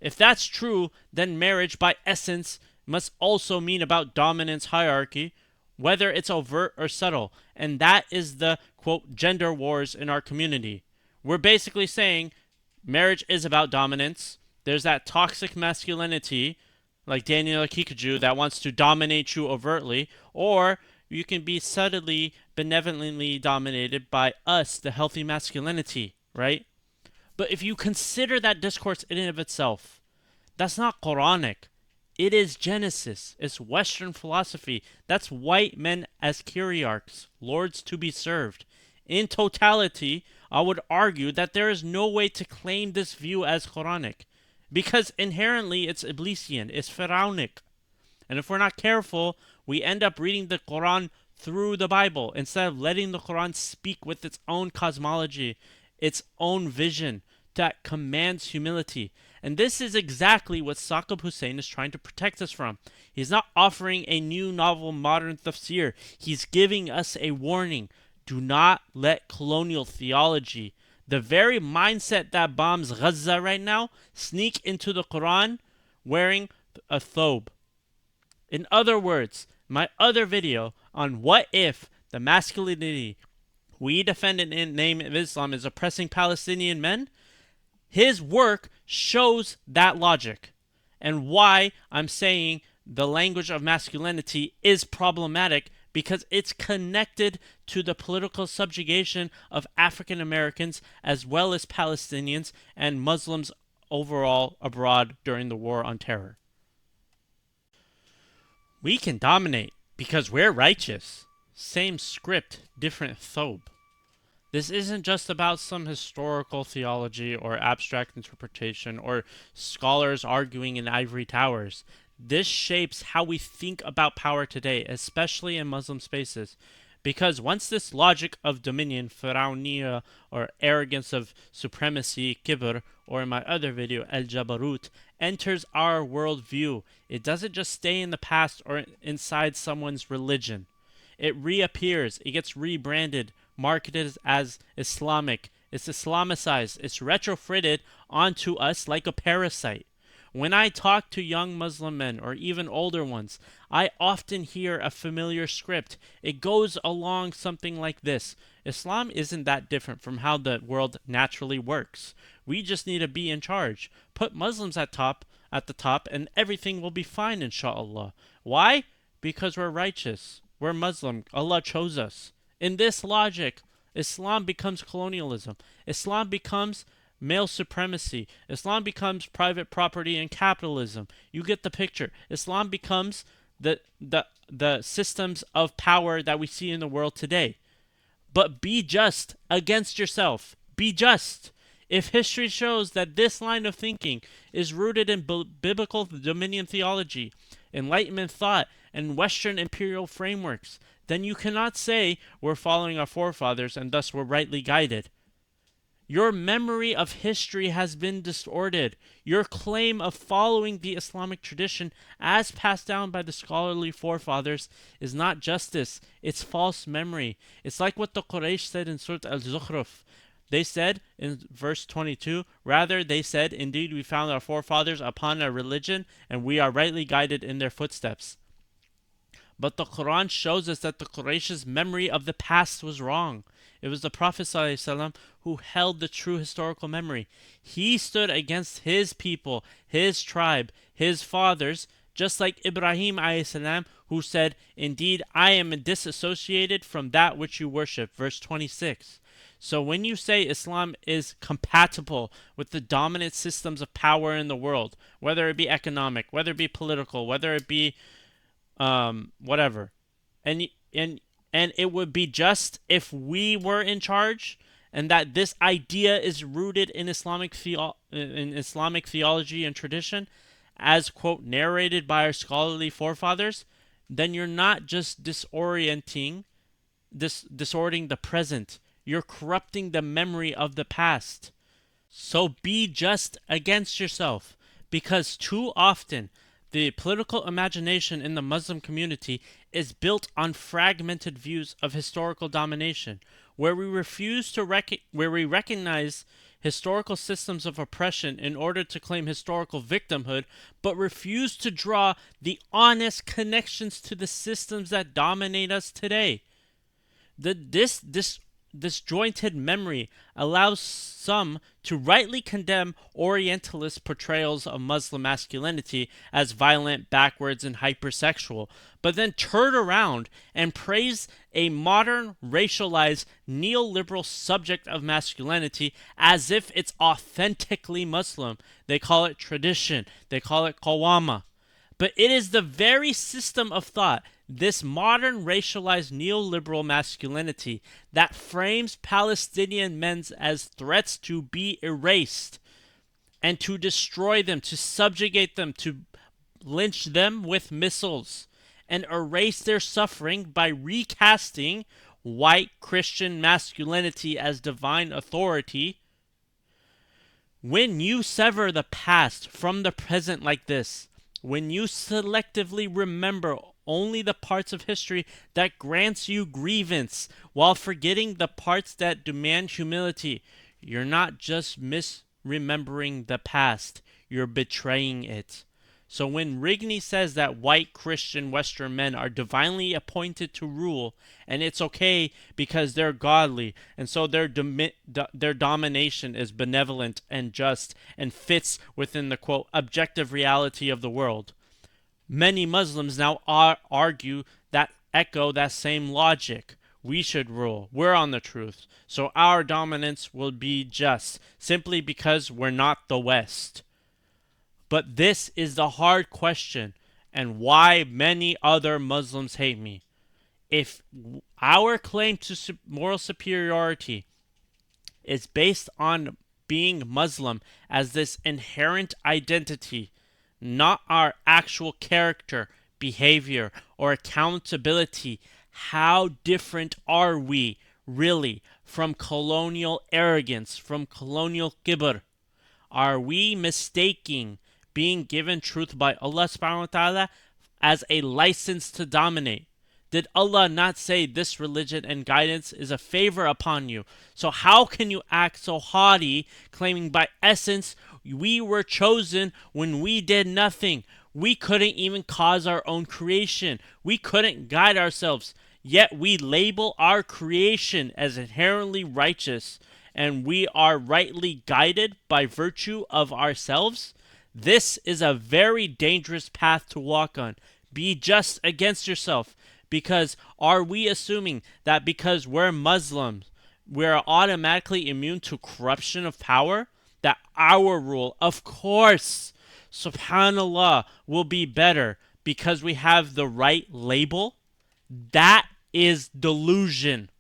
Speaker 1: If that's true, then marriage by essence must also mean about dominance hierarchy, whether it's overt or subtle. And that is the, quote, gender wars in our community. We're basically saying marriage is about dominance. There's that toxic masculinity, like Daniel Kikaju, that wants to dominate you overtly, or you can be subtly, benevolently dominated by us, the healthy masculinity, right? But if you consider that discourse in and of itself, that's not Quranic. It is Genesis. It's Western philosophy. That's white men as kyriarchs, lords to be served. In totality, I would argue that there is no way to claim this view as Quranic, because inherently it's Iblisian, it's Pharaonic. And if we're not careful, we end up reading the Quran through the Bible instead of letting the Quran speak with its own cosmology, its own vision that commands humility. And this is exactly what Saqib Hussain is trying to protect us from. He's not offering a new novel modern tafsir. He's giving us a warning. Do not let colonial theology, the very mindset that bombs Gaza right now, sneak into the Quran wearing a thobe. In other words, my other video on what if the masculinity we defend in the name of Islam is oppressing Palestinian men, his work shows that logic and why I'm saying the language of masculinity is problematic, because it's connected to the political subjugation of African Americans as well as Palestinians and Muslims overall abroad during the War on Terror. We can dominate because we're righteous. Same script, different Thobe. This isn't just about some historical theology or abstract interpretation or scholars arguing in ivory towers. This shapes how we think about power today, especially in Muslim spaces. Because once this logic of dominion, Fir'auniyya, or arrogance of supremacy, kibr, or in my other video, al-jabarut, enters our worldview, it doesn't just stay in the past or inside someone's religion. It reappears, it gets rebranded, marketed as Islamic, it's Islamicized, it's retrofitted onto us like a parasite. When I talk to young Muslim men or even older ones, I often hear a familiar script. It goes along something like this. Islam isn't that different from how the world naturally works. We just need to be in charge. Put Muslims at the top and everything will be fine, inshallah. Why? Because we're righteous. We're Muslim. Allah chose us. In this logic, Islam becomes colonialism. Islam becomes male supremacy. Islam becomes private property and capitalism. You get the picture. Islam becomes the systems of power that we see in the world today. But be just against yourself. Be just. If history shows that this line of thinking is rooted in biblical dominion theology, Enlightenment thought, and Western imperial frameworks, then you cannot say we're following our forefathers and thus we're rightly guided. Your memory of history has been distorted. Your claim of following the Islamic tradition as passed down by the scholarly forefathers is not justice, it's false memory. It's like what the Quraysh said in Surah Al-Zukhruf. They said in verse 22, rather they said, indeed we found our forefathers upon a religion and we are rightly guided in their footsteps. But the Qur'an shows us that the Quraysh's memory of the past was wrong. It was the Prophet ﷺ who held the true historical memory. He stood against his people, his tribe, his fathers, just like Ibrahim ﷺ, who said, indeed, I am disassociated from that which you worship. Verse 26. So when you say Islam is compatible with the dominant systems of power in the world, whether it be economic, whether it be political, whether it be whatever, and it would be just if we were in charge, and that this idea is rooted in Islamic theology and tradition, as quote narrated by our scholarly forefathers, then you're not just disorienting the present. You're corrupting the memory of the past. So be just against yourself, because too often the political imagination in the Muslim community is built on fragmented views of historical domination, where we recognize historical systems of oppression in order to claim historical victimhood, but refuse to draw the honest connections to the systems that dominate us today. This disjointed memory allows some to rightly condemn Orientalist portrayals of Muslim masculinity as violent, backwards, and hypersexual, but then turn around and praise a modern, racialized, neoliberal subject of masculinity as if it's authentically Muslim. They call it tradition. They call it qawama. But it is the very system of thought, this modern racialized neoliberal masculinity, that frames Palestinian men as threats to be erased and to destroy them, to subjugate them, to lynch them with missiles, and erase their suffering by recasting white Christian masculinity as divine authority. When you sever the past from the present like this, when you selectively remember only the parts of history that grants you grievance while forgetting the parts that demand humility, you're not just misremembering the past, you're betraying it. So when Rigney says that white Christian Western men are divinely appointed to rule, and it's okay because they're godly, and so their domination is benevolent and just and fits within the, quote, objective reality of the world, many Muslims now argue that echo that same logic. We should rule. We're on the truth. So our dominance will be just, simply because we're not the West. But this is the hard question, and why many other Muslims hate me. If our claim to moral superiority is based on being Muslim as this inherent identity, not our actual character, behavior, or accountability, how different are we really from colonial arrogance, from colonial kibr? Are we mistaking being given truth by Allah subhanahu wa ta'ala as a license to dominate? Did Allah not say this religion and guidance is a favor upon you? So how can you act so haughty, claiming by essence we were chosen when we did nothing? We couldn't even cause our own creation. We couldn't guide ourselves. Yet we label our creation as inherently righteous, and we are rightly guided by virtue of ourselves? This is a very dangerous path to walk on. Be just against yourself. Because are we assuming that because we're Muslims, we're automatically immune to corruption of power? That our rule, of course, subhanallah, will be better because we have the right label? That is delusion.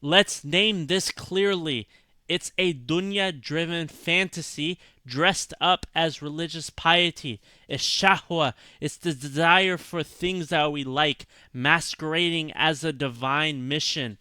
Speaker 1: Let's name this clearly. It's a dunya-driven fantasy dressed up as religious piety. It's shahwa. It's the desire for things that we like, masquerading as a divine mission.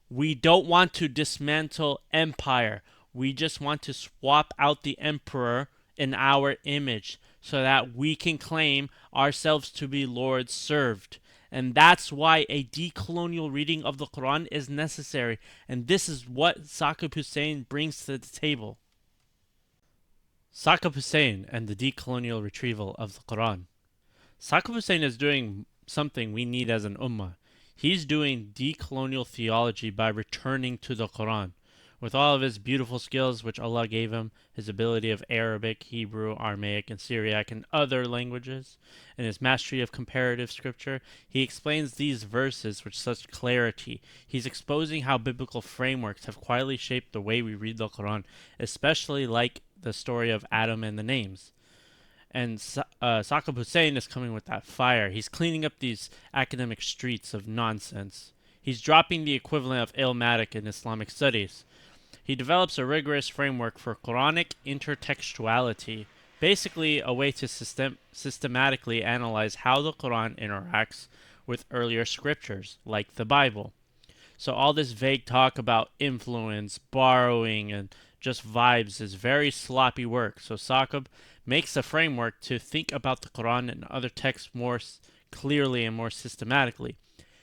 Speaker 1: We don't want to dismantle empire. We just want to swap out the emperor in our image so that we can claim ourselves to be lords served. And that's why a decolonial reading of the Qur'an is necessary. And this is what Saqib Hussain brings to the table. Saqib Hussain and the decolonial retrieval of the Qur'an. Saqib Hussain is doing something we need as an ummah. He's doing decolonial theology by returning to the Qur'an. With all of his beautiful skills which Allah gave him, his ability of Arabic, Hebrew, Aramaic, and Syriac, and other languages, and his mastery of comparative scripture, he explains these verses with such clarity. He's exposing how biblical frameworks have quietly shaped the way we read the Quran, especially like the story of Adam and the names. And Saqib Hussain is coming with that fire. He's cleaning up these academic streets of nonsense. He's dropping the equivalent of ilmatic in Islamic studies. He develops a rigorous framework for Qur'anic intertextuality, basically a way to systematically analyze how the Qur'an interacts with earlier scriptures, like the Bible. So all this vague talk about influence, borrowing, and just vibes is very sloppy work. So Saqib makes a framework to think about the Qur'an and other texts more clearly and more systematically.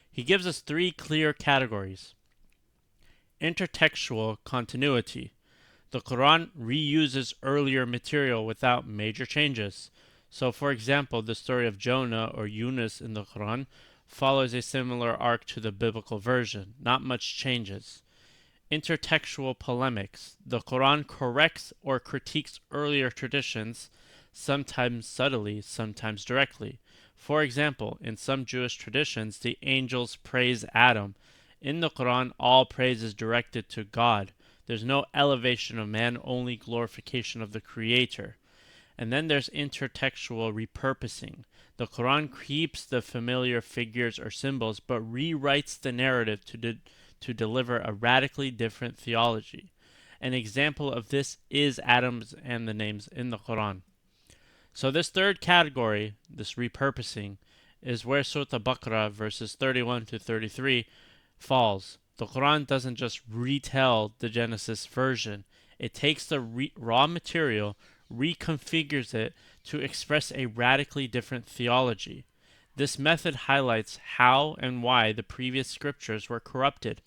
Speaker 1: He gives us three clear categories. Intertextual continuity. The Quran reuses earlier material without major changes. So, for example, the story of Jonah or Yunus in the Quran follows a similar arc to the biblical version. Not much changes. Intertextual polemics. The Quran corrects or critiques earlier traditions, sometimes subtly, sometimes directly. For example, in some Jewish traditions, the angels praise Adam. In the Quran, all praise is directed to God. There's no elevation of man, only glorification of the Creator. And then there's intertextual repurposing. The Quran keeps the familiar figures or symbols, but rewrites the narrative to deliver a radically different theology. An example of this is Adam's and the names in the Quran. So this third category, this repurposing, is where Surah Baqarah verses 31 to 33 falls. The Quran doesn't just retell the Genesis version. It takes the raw material, reconfigures it to express a radically different theology. This method highlights how and why the previous scriptures were corrupted,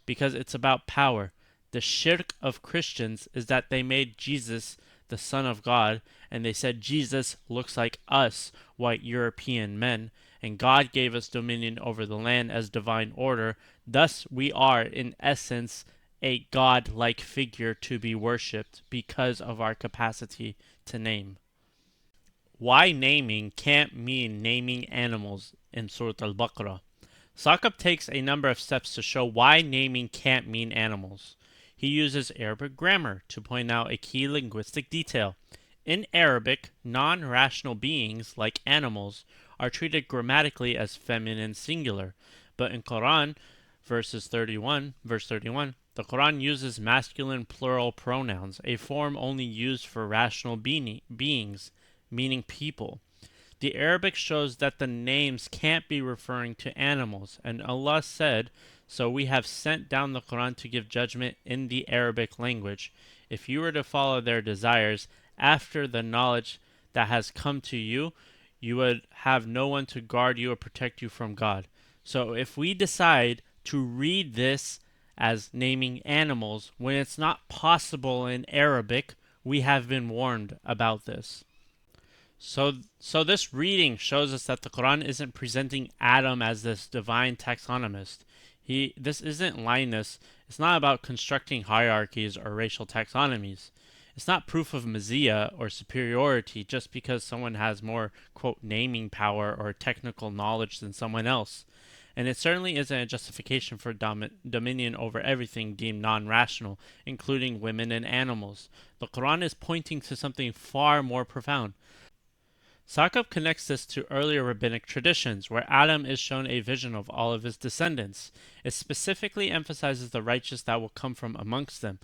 Speaker 1: because it's about power. The shirk of Christians is that they made Jesus the Son of God, and they said Jesus looks like us, white European men, and God gave us dominion over the land as divine order. Thus we are, in essence, a God-like figure to be worshipped because of our capacity to name. why naming can't mean naming animals in Surah Al-Baqarah. Saqib takes a number of steps to show why naming can't mean animals. He uses Arabic grammar to point out a key linguistic detail. In Arabic, non-rational beings, like animals, are treated grammatically as feminine singular, but in Qur'an, verse 31, the Qur'an uses masculine plural pronouns, a form only used for rational beings, meaning people. The Arabic shows that the names can't be referring to animals, and Allah said, "So we have sent down the Quran to give judgment in the Arabic language. If you were to follow their desires after the knowledge that has come to you, you would have no one to guard you or protect you from God." So if we decide to read this as naming animals when it's not possible in Arabic, we have been warned about this. So this reading shows us that the Quran isn't presenting Adam as this divine taxonomist. This isn't Linus. It's not about constructing hierarchies or racial taxonomies. It's not proof of mazia or superiority just because someone has more, quote, naming power or technical knowledge than someone else. And it certainly isn't a justification for dominion over everything deemed non-rational, including women and animals. The Quran is pointing to something far more profound. Saqib connects this to earlier rabbinic traditions, where Adam is shown a vision of all of his descendants. It specifically emphasizes the righteous that will come from amongst them.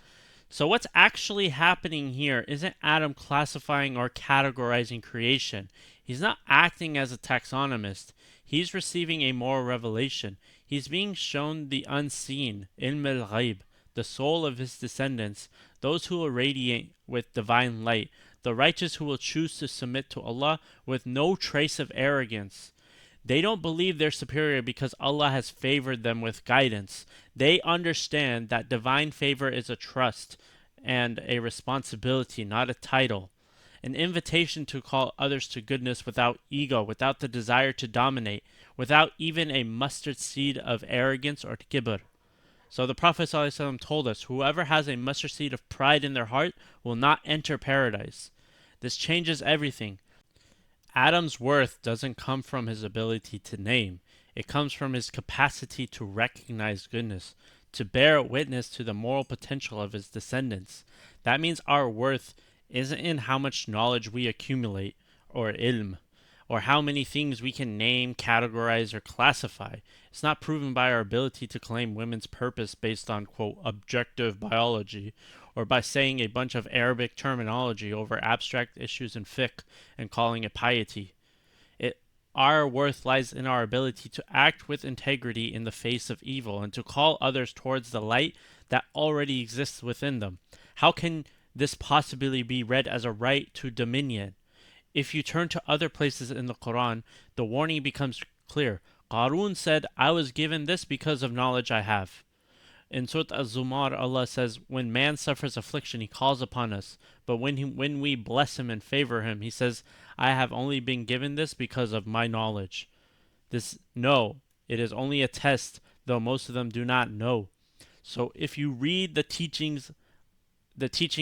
Speaker 1: So what's actually happening here isn't Adam classifying or categorizing creation. He's not acting as a taxonomist. He's receiving a moral revelation. He's being shown the unseen, ilm al-ghaib, the soul of his descendants, those who will radiate with divine light, the righteous who will choose to submit to Allah with no trace of arrogance. They don't believe they're superior because Allah has favored them with guidance. They understand that divine favor is a trust and a responsibility, not a title. An invitation to call others to goodness without ego, without the desire to dominate, without even a mustard seed of arrogance or kibr. So the Prophet ﷺ told us, whoever has a mustard seed of pride in their heart will not enter paradise. This changes everything. Adam's worth doesn't come from his ability to name. It comes from his capacity to recognize goodness, to bear witness to the moral potential of his descendants. That means our worth isn't in how much knowledge we accumulate, or ilm, or how many things we can name, categorize, or classify. It's not proven by our ability to claim women's purpose based on, quote, objective biology, or by saying a bunch of Arabic terminology over abstract issues in fiqh and calling it piety. Our worth lies in our ability to act with integrity in the face of evil and to call others towards the light that already exists within them. How can this possibly be read as a right to dominion? If you turn to other places in the Quran, the warning becomes clear. Qarun said, "I was given this because of knowledge I have." In Surah Az-Zumar, Allah says, "When man suffers affliction, he calls upon us. But when we bless him and favor him, he says, I have only been given this because of my knowledge." No, it is only a test, though most of them do not know. So if you read the teaching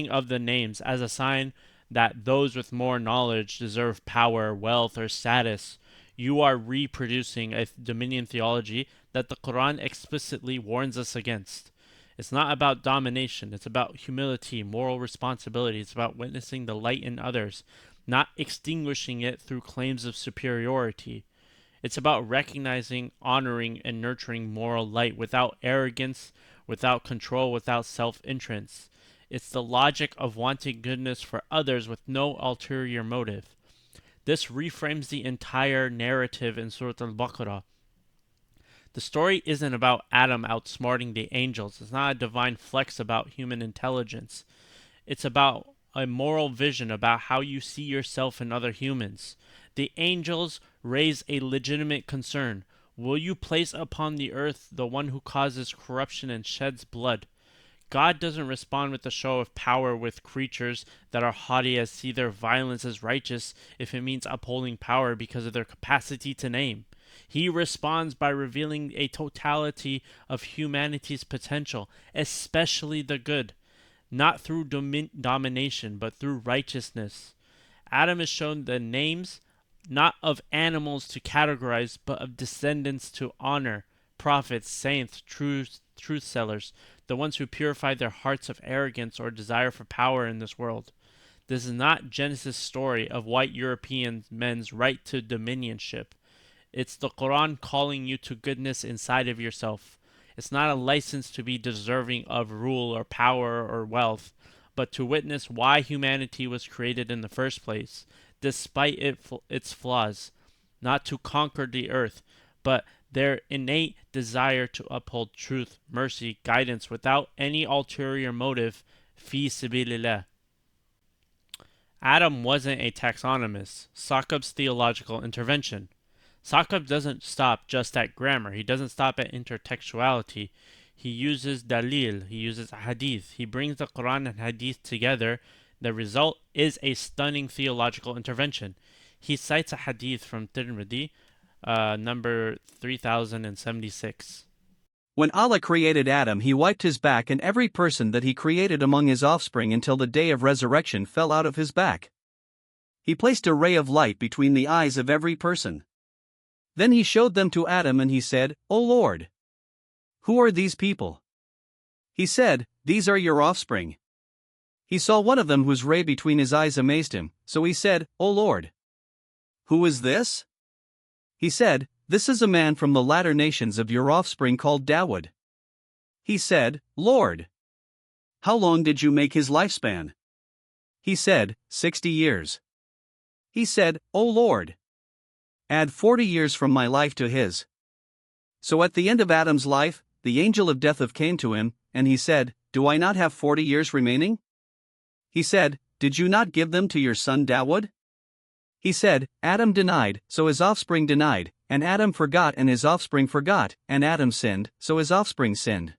Speaker 1: of the names as a sign that those with more knowledge deserve power, wealth, or status, you are reproducing a dominion theology that the Quran explicitly warns us against. It's not about domination. It's about humility, moral responsibility. It's about witnessing the light in others, not extinguishing it through claims of superiority. It's about recognizing, honoring, and nurturing moral light without arrogance, without control, without self-interest. It's the logic of wanting goodness for others with no ulterior motive. This reframes the entire narrative in Surah Al-Baqarah. The story isn't about Adam outsmarting the angels. It's not a divine flex about human intelligence. It's about a moral vision about how you see yourself and other humans. The angels raise a legitimate concern. Will you place upon the earth the one who causes corruption and sheds blood? God doesn't respond with a show of power with creatures that are haughty as see their violence as righteous if it means upholding power because of their capacity to name. He responds by revealing a totality of humanity's potential, especially the good, not through domination, but through righteousness. Adam is shown the names not of animals to categorize, but of descendants to honor, prophets, saints, truth sellers, the ones who purify their hearts of arrogance or desire for power in this world. This is not Genesis' story of white European men's right to dominionship. It's the Qur'an calling you to goodness inside of yourself. It's not a license to be deserving of rule or power or wealth, but to witness why humanity was created in the first place, despite its flaws, not to conquer the earth, but their innate desire to uphold truth, mercy, guidance without any ulterior motive, fi sabilillah. Adam wasn't a taxonomist. Saqib's theological intervention. Saqib doesn't stop just at grammar. He doesn't stop at intertextuality. He uses dalil. He uses hadith. He brings the Quran and hadith together. The result is a stunning theological intervention. He cites a hadith from Tirmidhi, number 3076.
Speaker 2: When Allah created Adam, He wiped his back, and every person that He created among His offspring until the day of resurrection fell out of his back. He placed a ray of light between the eyes of every person. Then He showed them to Adam and He said, O Lord, who are these people? He said, These are your offspring. He saw one of them whose ray between his eyes amazed him, so he said, O Lord, who is this? He said, This is a man from the latter nations of your offspring called Dawood. He said, Lord, how long did you make his lifespan? He said, 60 years. He said, O Lord, add 40 years from my life to his. So at the end of Adam's life, the angel of death came to him, and he said, Do I not have 40 years remaining? He said, Did you not give them to your son Dawood? He said, Adam denied, so his offspring denied, and Adam forgot and his offspring forgot, and Adam sinned, so his offspring sinned.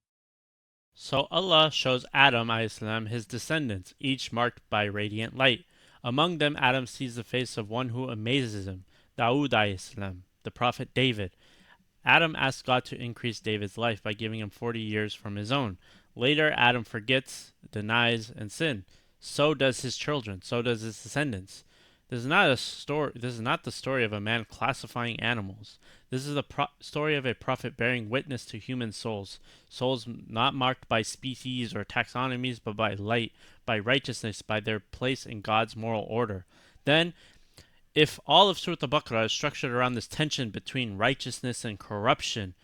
Speaker 1: So Allah shows Adam a.s. his descendants, each marked by radiant light. Among them Adam sees the face of one who amazes him, Dawood a.s., the prophet David. Adam asks God to increase David's life by giving him 40 years from his own. Later Adam forgets, denies, and sins. So does his children, so does his descendants. This is not the story of a man classifying animals. This is the story of a prophet bearing witness to human souls, souls not marked by species or taxonomies, but by light, by righteousness, by their place in God's moral order. Then, if all of Surah Baqarah is structured around this tension between righteousness and corruption,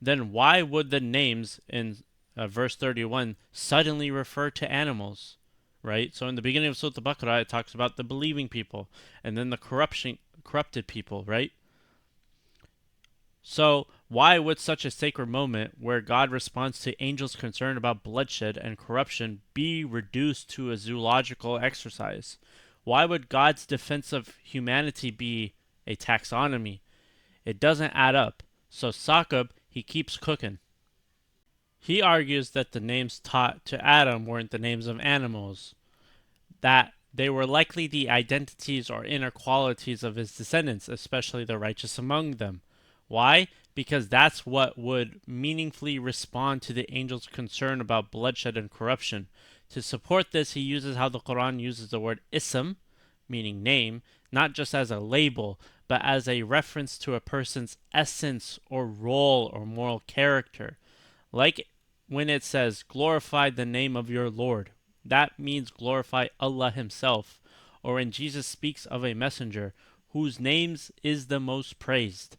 Speaker 1: then why would the names in verse 31 suddenly refer to animals? Right? So in the beginning of Surah Baqarah, it talks about the believing people, and then the corrupted people, right? So why would such a sacred moment where God responds to angels concerned about bloodshed and corruption be reduced to a zoological exercise? Why would God's defense of humanity be a taxonomy? It doesn't add up. So Saqib, he keeps cooking. He argues that the names taught to Adam weren't the names of animals, that they were likely the identities or inner qualities of his descendants, especially the righteous among them. Why? Because that's what would meaningfully respond to the angel's concern about bloodshed and corruption. To support this, he uses how the Quran uses the word ism, meaning name, not just as a label, but as a reference to a person's essence or role or moral character. Like when it says, glorify the name of your Lord, that means glorify Allah himself. Or when Jesus speaks of a messenger whose names is the most praised,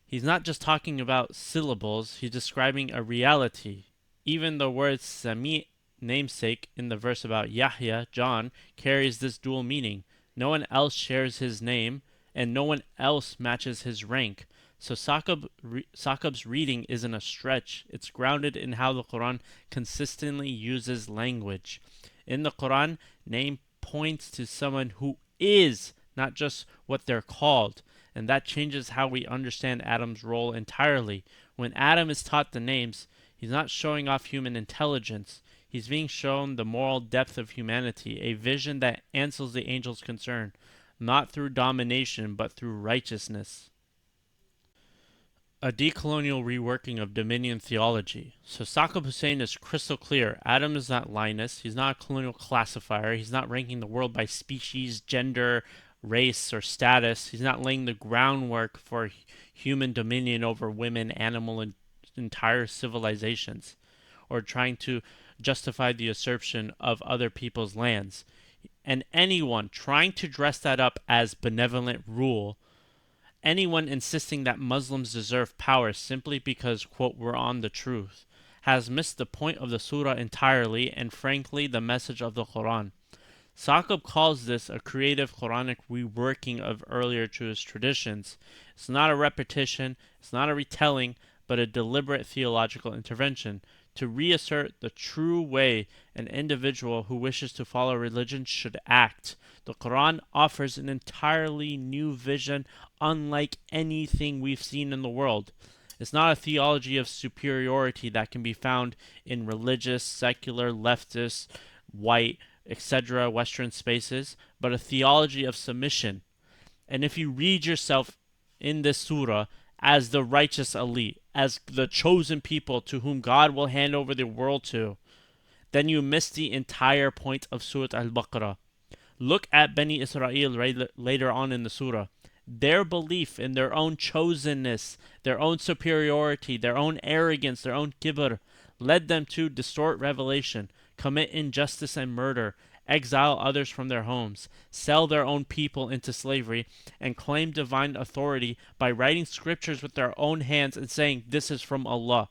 Speaker 1: he's not just talking about syllables, he's describing a reality. Even the word Sami, namesake, in the verse about Yahya, John, carries this dual meaning. No one else shares his name, and no one else matches his rank. So Saqib's reading isn't a stretch. It's grounded in how the Quran consistently uses language. In the Quran, name points to someone who is, not just what they're called. And that changes how we understand Adam's role entirely. When Adam is taught the names, he's not showing off human intelligence. He's being shown the moral depth of humanity, a vision that answers the angel's concern, not through domination, but through righteousness. A decolonial reworking of Dominion theology. So Saqib Hussain is crystal clear. Adam is not Linus. He's not a colonial classifier. He's not ranking the world by species, gender, race, or status. He's not laying the groundwork for human dominion over women, animal, and entire civilizations, or trying to justify the usurpation of other people's lands. And anyone trying to dress that up as benevolent rule, anyone insisting that Muslims deserve power simply because, quote, we're on the truth, has missed the point of the surah entirely and, frankly, the message of the Qur'an. Saqib calls this a creative Quranic reworking of earlier Jewish traditions. It's not a repetition, it's not a retelling, but a deliberate theological intervention to reassert the true way an individual who wishes to follow religion should act. The Quran offers an entirely new vision, unlike anything we've seen in the world. It's not a theology of superiority that can be found in religious, secular, leftist, white, etc., Western spaces, but a theology of submission. And if you read yourself in this surah as the righteous elite, as the chosen people to whom God will hand over the world to, then you miss the entire point of Surah Al-Baqarah. Look at Bani Israel later on in the surah. Their belief in their own chosenness, their own superiority, their own arrogance, their own kibr, led them to distort revelation, commit injustice and murder, exile others from their homes, sell their own people into slavery, and claim divine authority by writing scriptures with their own hands and saying, this is from Allah.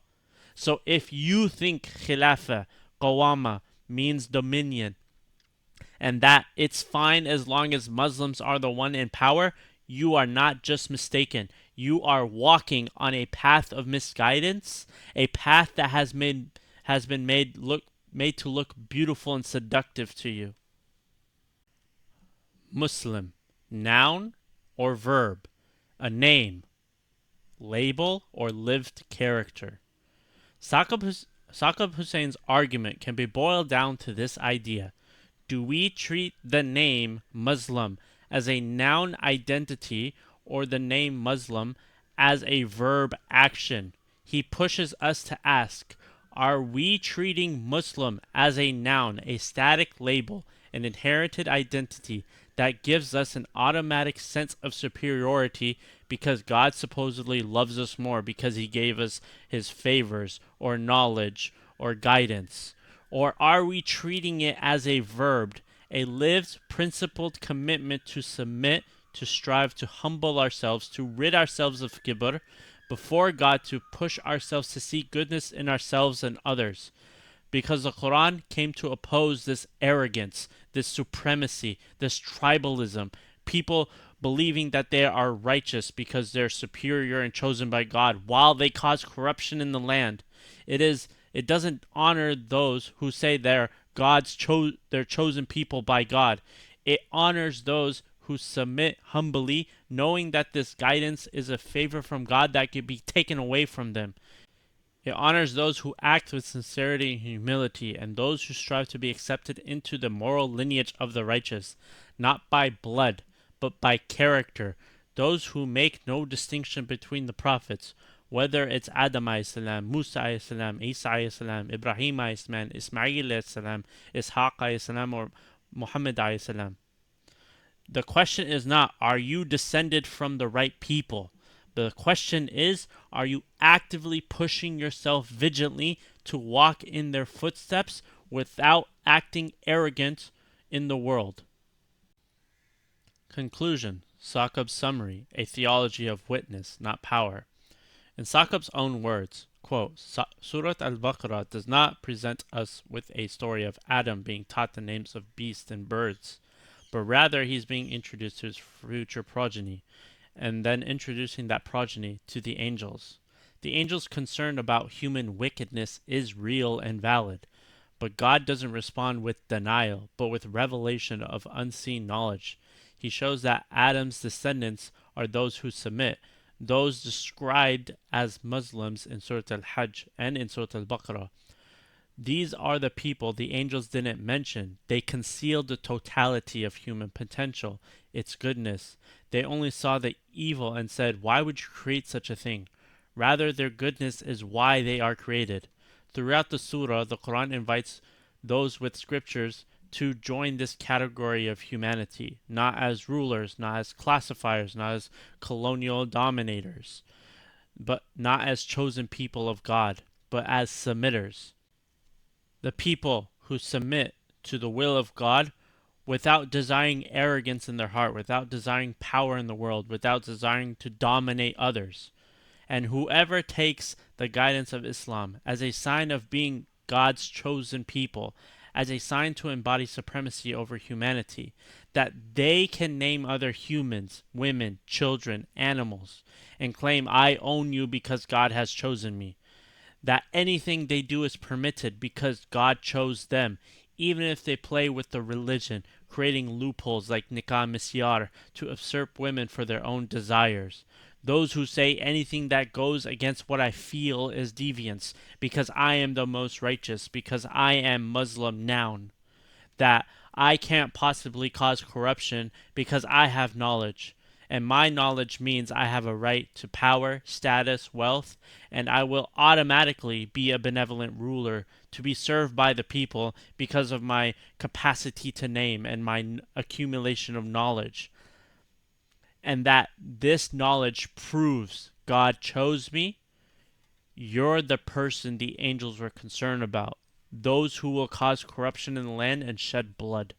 Speaker 1: So if you think khilafah, qawama, means dominion, and that it's fine as long as Muslims are the one in power, you are not just mistaken. You are walking on a path of misguidance, a path that has been made to look beautiful and seductive to you. Muslim, noun or verb, a name, label, or lived character. Saqib Hussein's argument can be boiled down to this idea. Do we treat the name Muslim as a noun identity or the name Muslim as a verb action? He pushes us to ask, are we treating Muslim as a noun, a static label, an inherited identity that gives us an automatic sense of superiority because God supposedly loves us more because he gave us his favors or knowledge or guidance? Or are we treating it as a verb, a lived, principled commitment to submit, to strive, to humble ourselves, to rid ourselves of kibr before God, to push ourselves to seek goodness in ourselves and others? Because the Quran came to oppose this arrogance, this supremacy, this tribalism, people believing that they are righteous because they're superior and chosen by God while they cause corruption in the land. It doesn't honor those who say they're they're chosen people by God. It honors those who submit humbly, knowing that this guidance is a favor from God that could be taken away from them. It honors those who act with sincerity and humility, and those who strive to be accepted into the moral lineage of the righteous, not by blood, but by character. Those who make no distinction between the prophets, whether it's Adam salam, Musa salam, Isa salam, Ibrahim salam, Ismail salam, Ishaq salam, or Muhammad salam. The question is not, are you descended from the right people? The question is, are you actively pushing yourself vigilantly to walk in their footsteps without acting arrogant in the world? Conclusion. Saqib's summary, a theology of witness, not power. In Saqib's own words, quote, Surah Al-Baqarah does not present us with a story of Adam being taught the names of beasts and birds, but rather he's being introduced to his future progeny, and then introducing that progeny to the angels. The angels' concern about human wickedness is real and valid, but God doesn't respond with denial, but with revelation of unseen knowledge. He shows that Adam's descendants are those who submit, those described as Muslims in Surah Al-Hajj and in Surah Al-Baqarah. These are the people the angels didn't mention. They concealed the totality of human potential, its goodness. They only saw the evil and said, why would you create such a thing? Rather, their goodness is why they are created. Throughout the surah, the Quran invites those with scriptures to join this category of humanity, not as rulers, not as classifiers, not as colonial dominators, but not as chosen people of God, but as submitters. The people who submit to the will of God without desiring arrogance in their heart, without desiring power in the world, without desiring to dominate others. And whoever takes the guidance of Islam as a sign of being God's chosen people, as a sign to embody supremacy over humanity, that they can name other humans, women, children, animals, and claim, I own you because God has chosen me. That anything they do is permitted because God chose them, even if they play with the religion, creating loopholes like nikah misyar to usurp women for their own desires. Those who say anything that goes against what I feel is deviance, because I am the most righteous, because I am Muslim noun. That I can't possibly cause corruption because I have knowledge. And my knowledge means I have a right to power, status, wealth, and I will automatically be a benevolent ruler to be served by the people because of my capacity to name and my accumulation of knowledge. And that this knowledge proves God chose me. You're the person the angels were concerned about. Those who will cause corruption in the land and shed blood.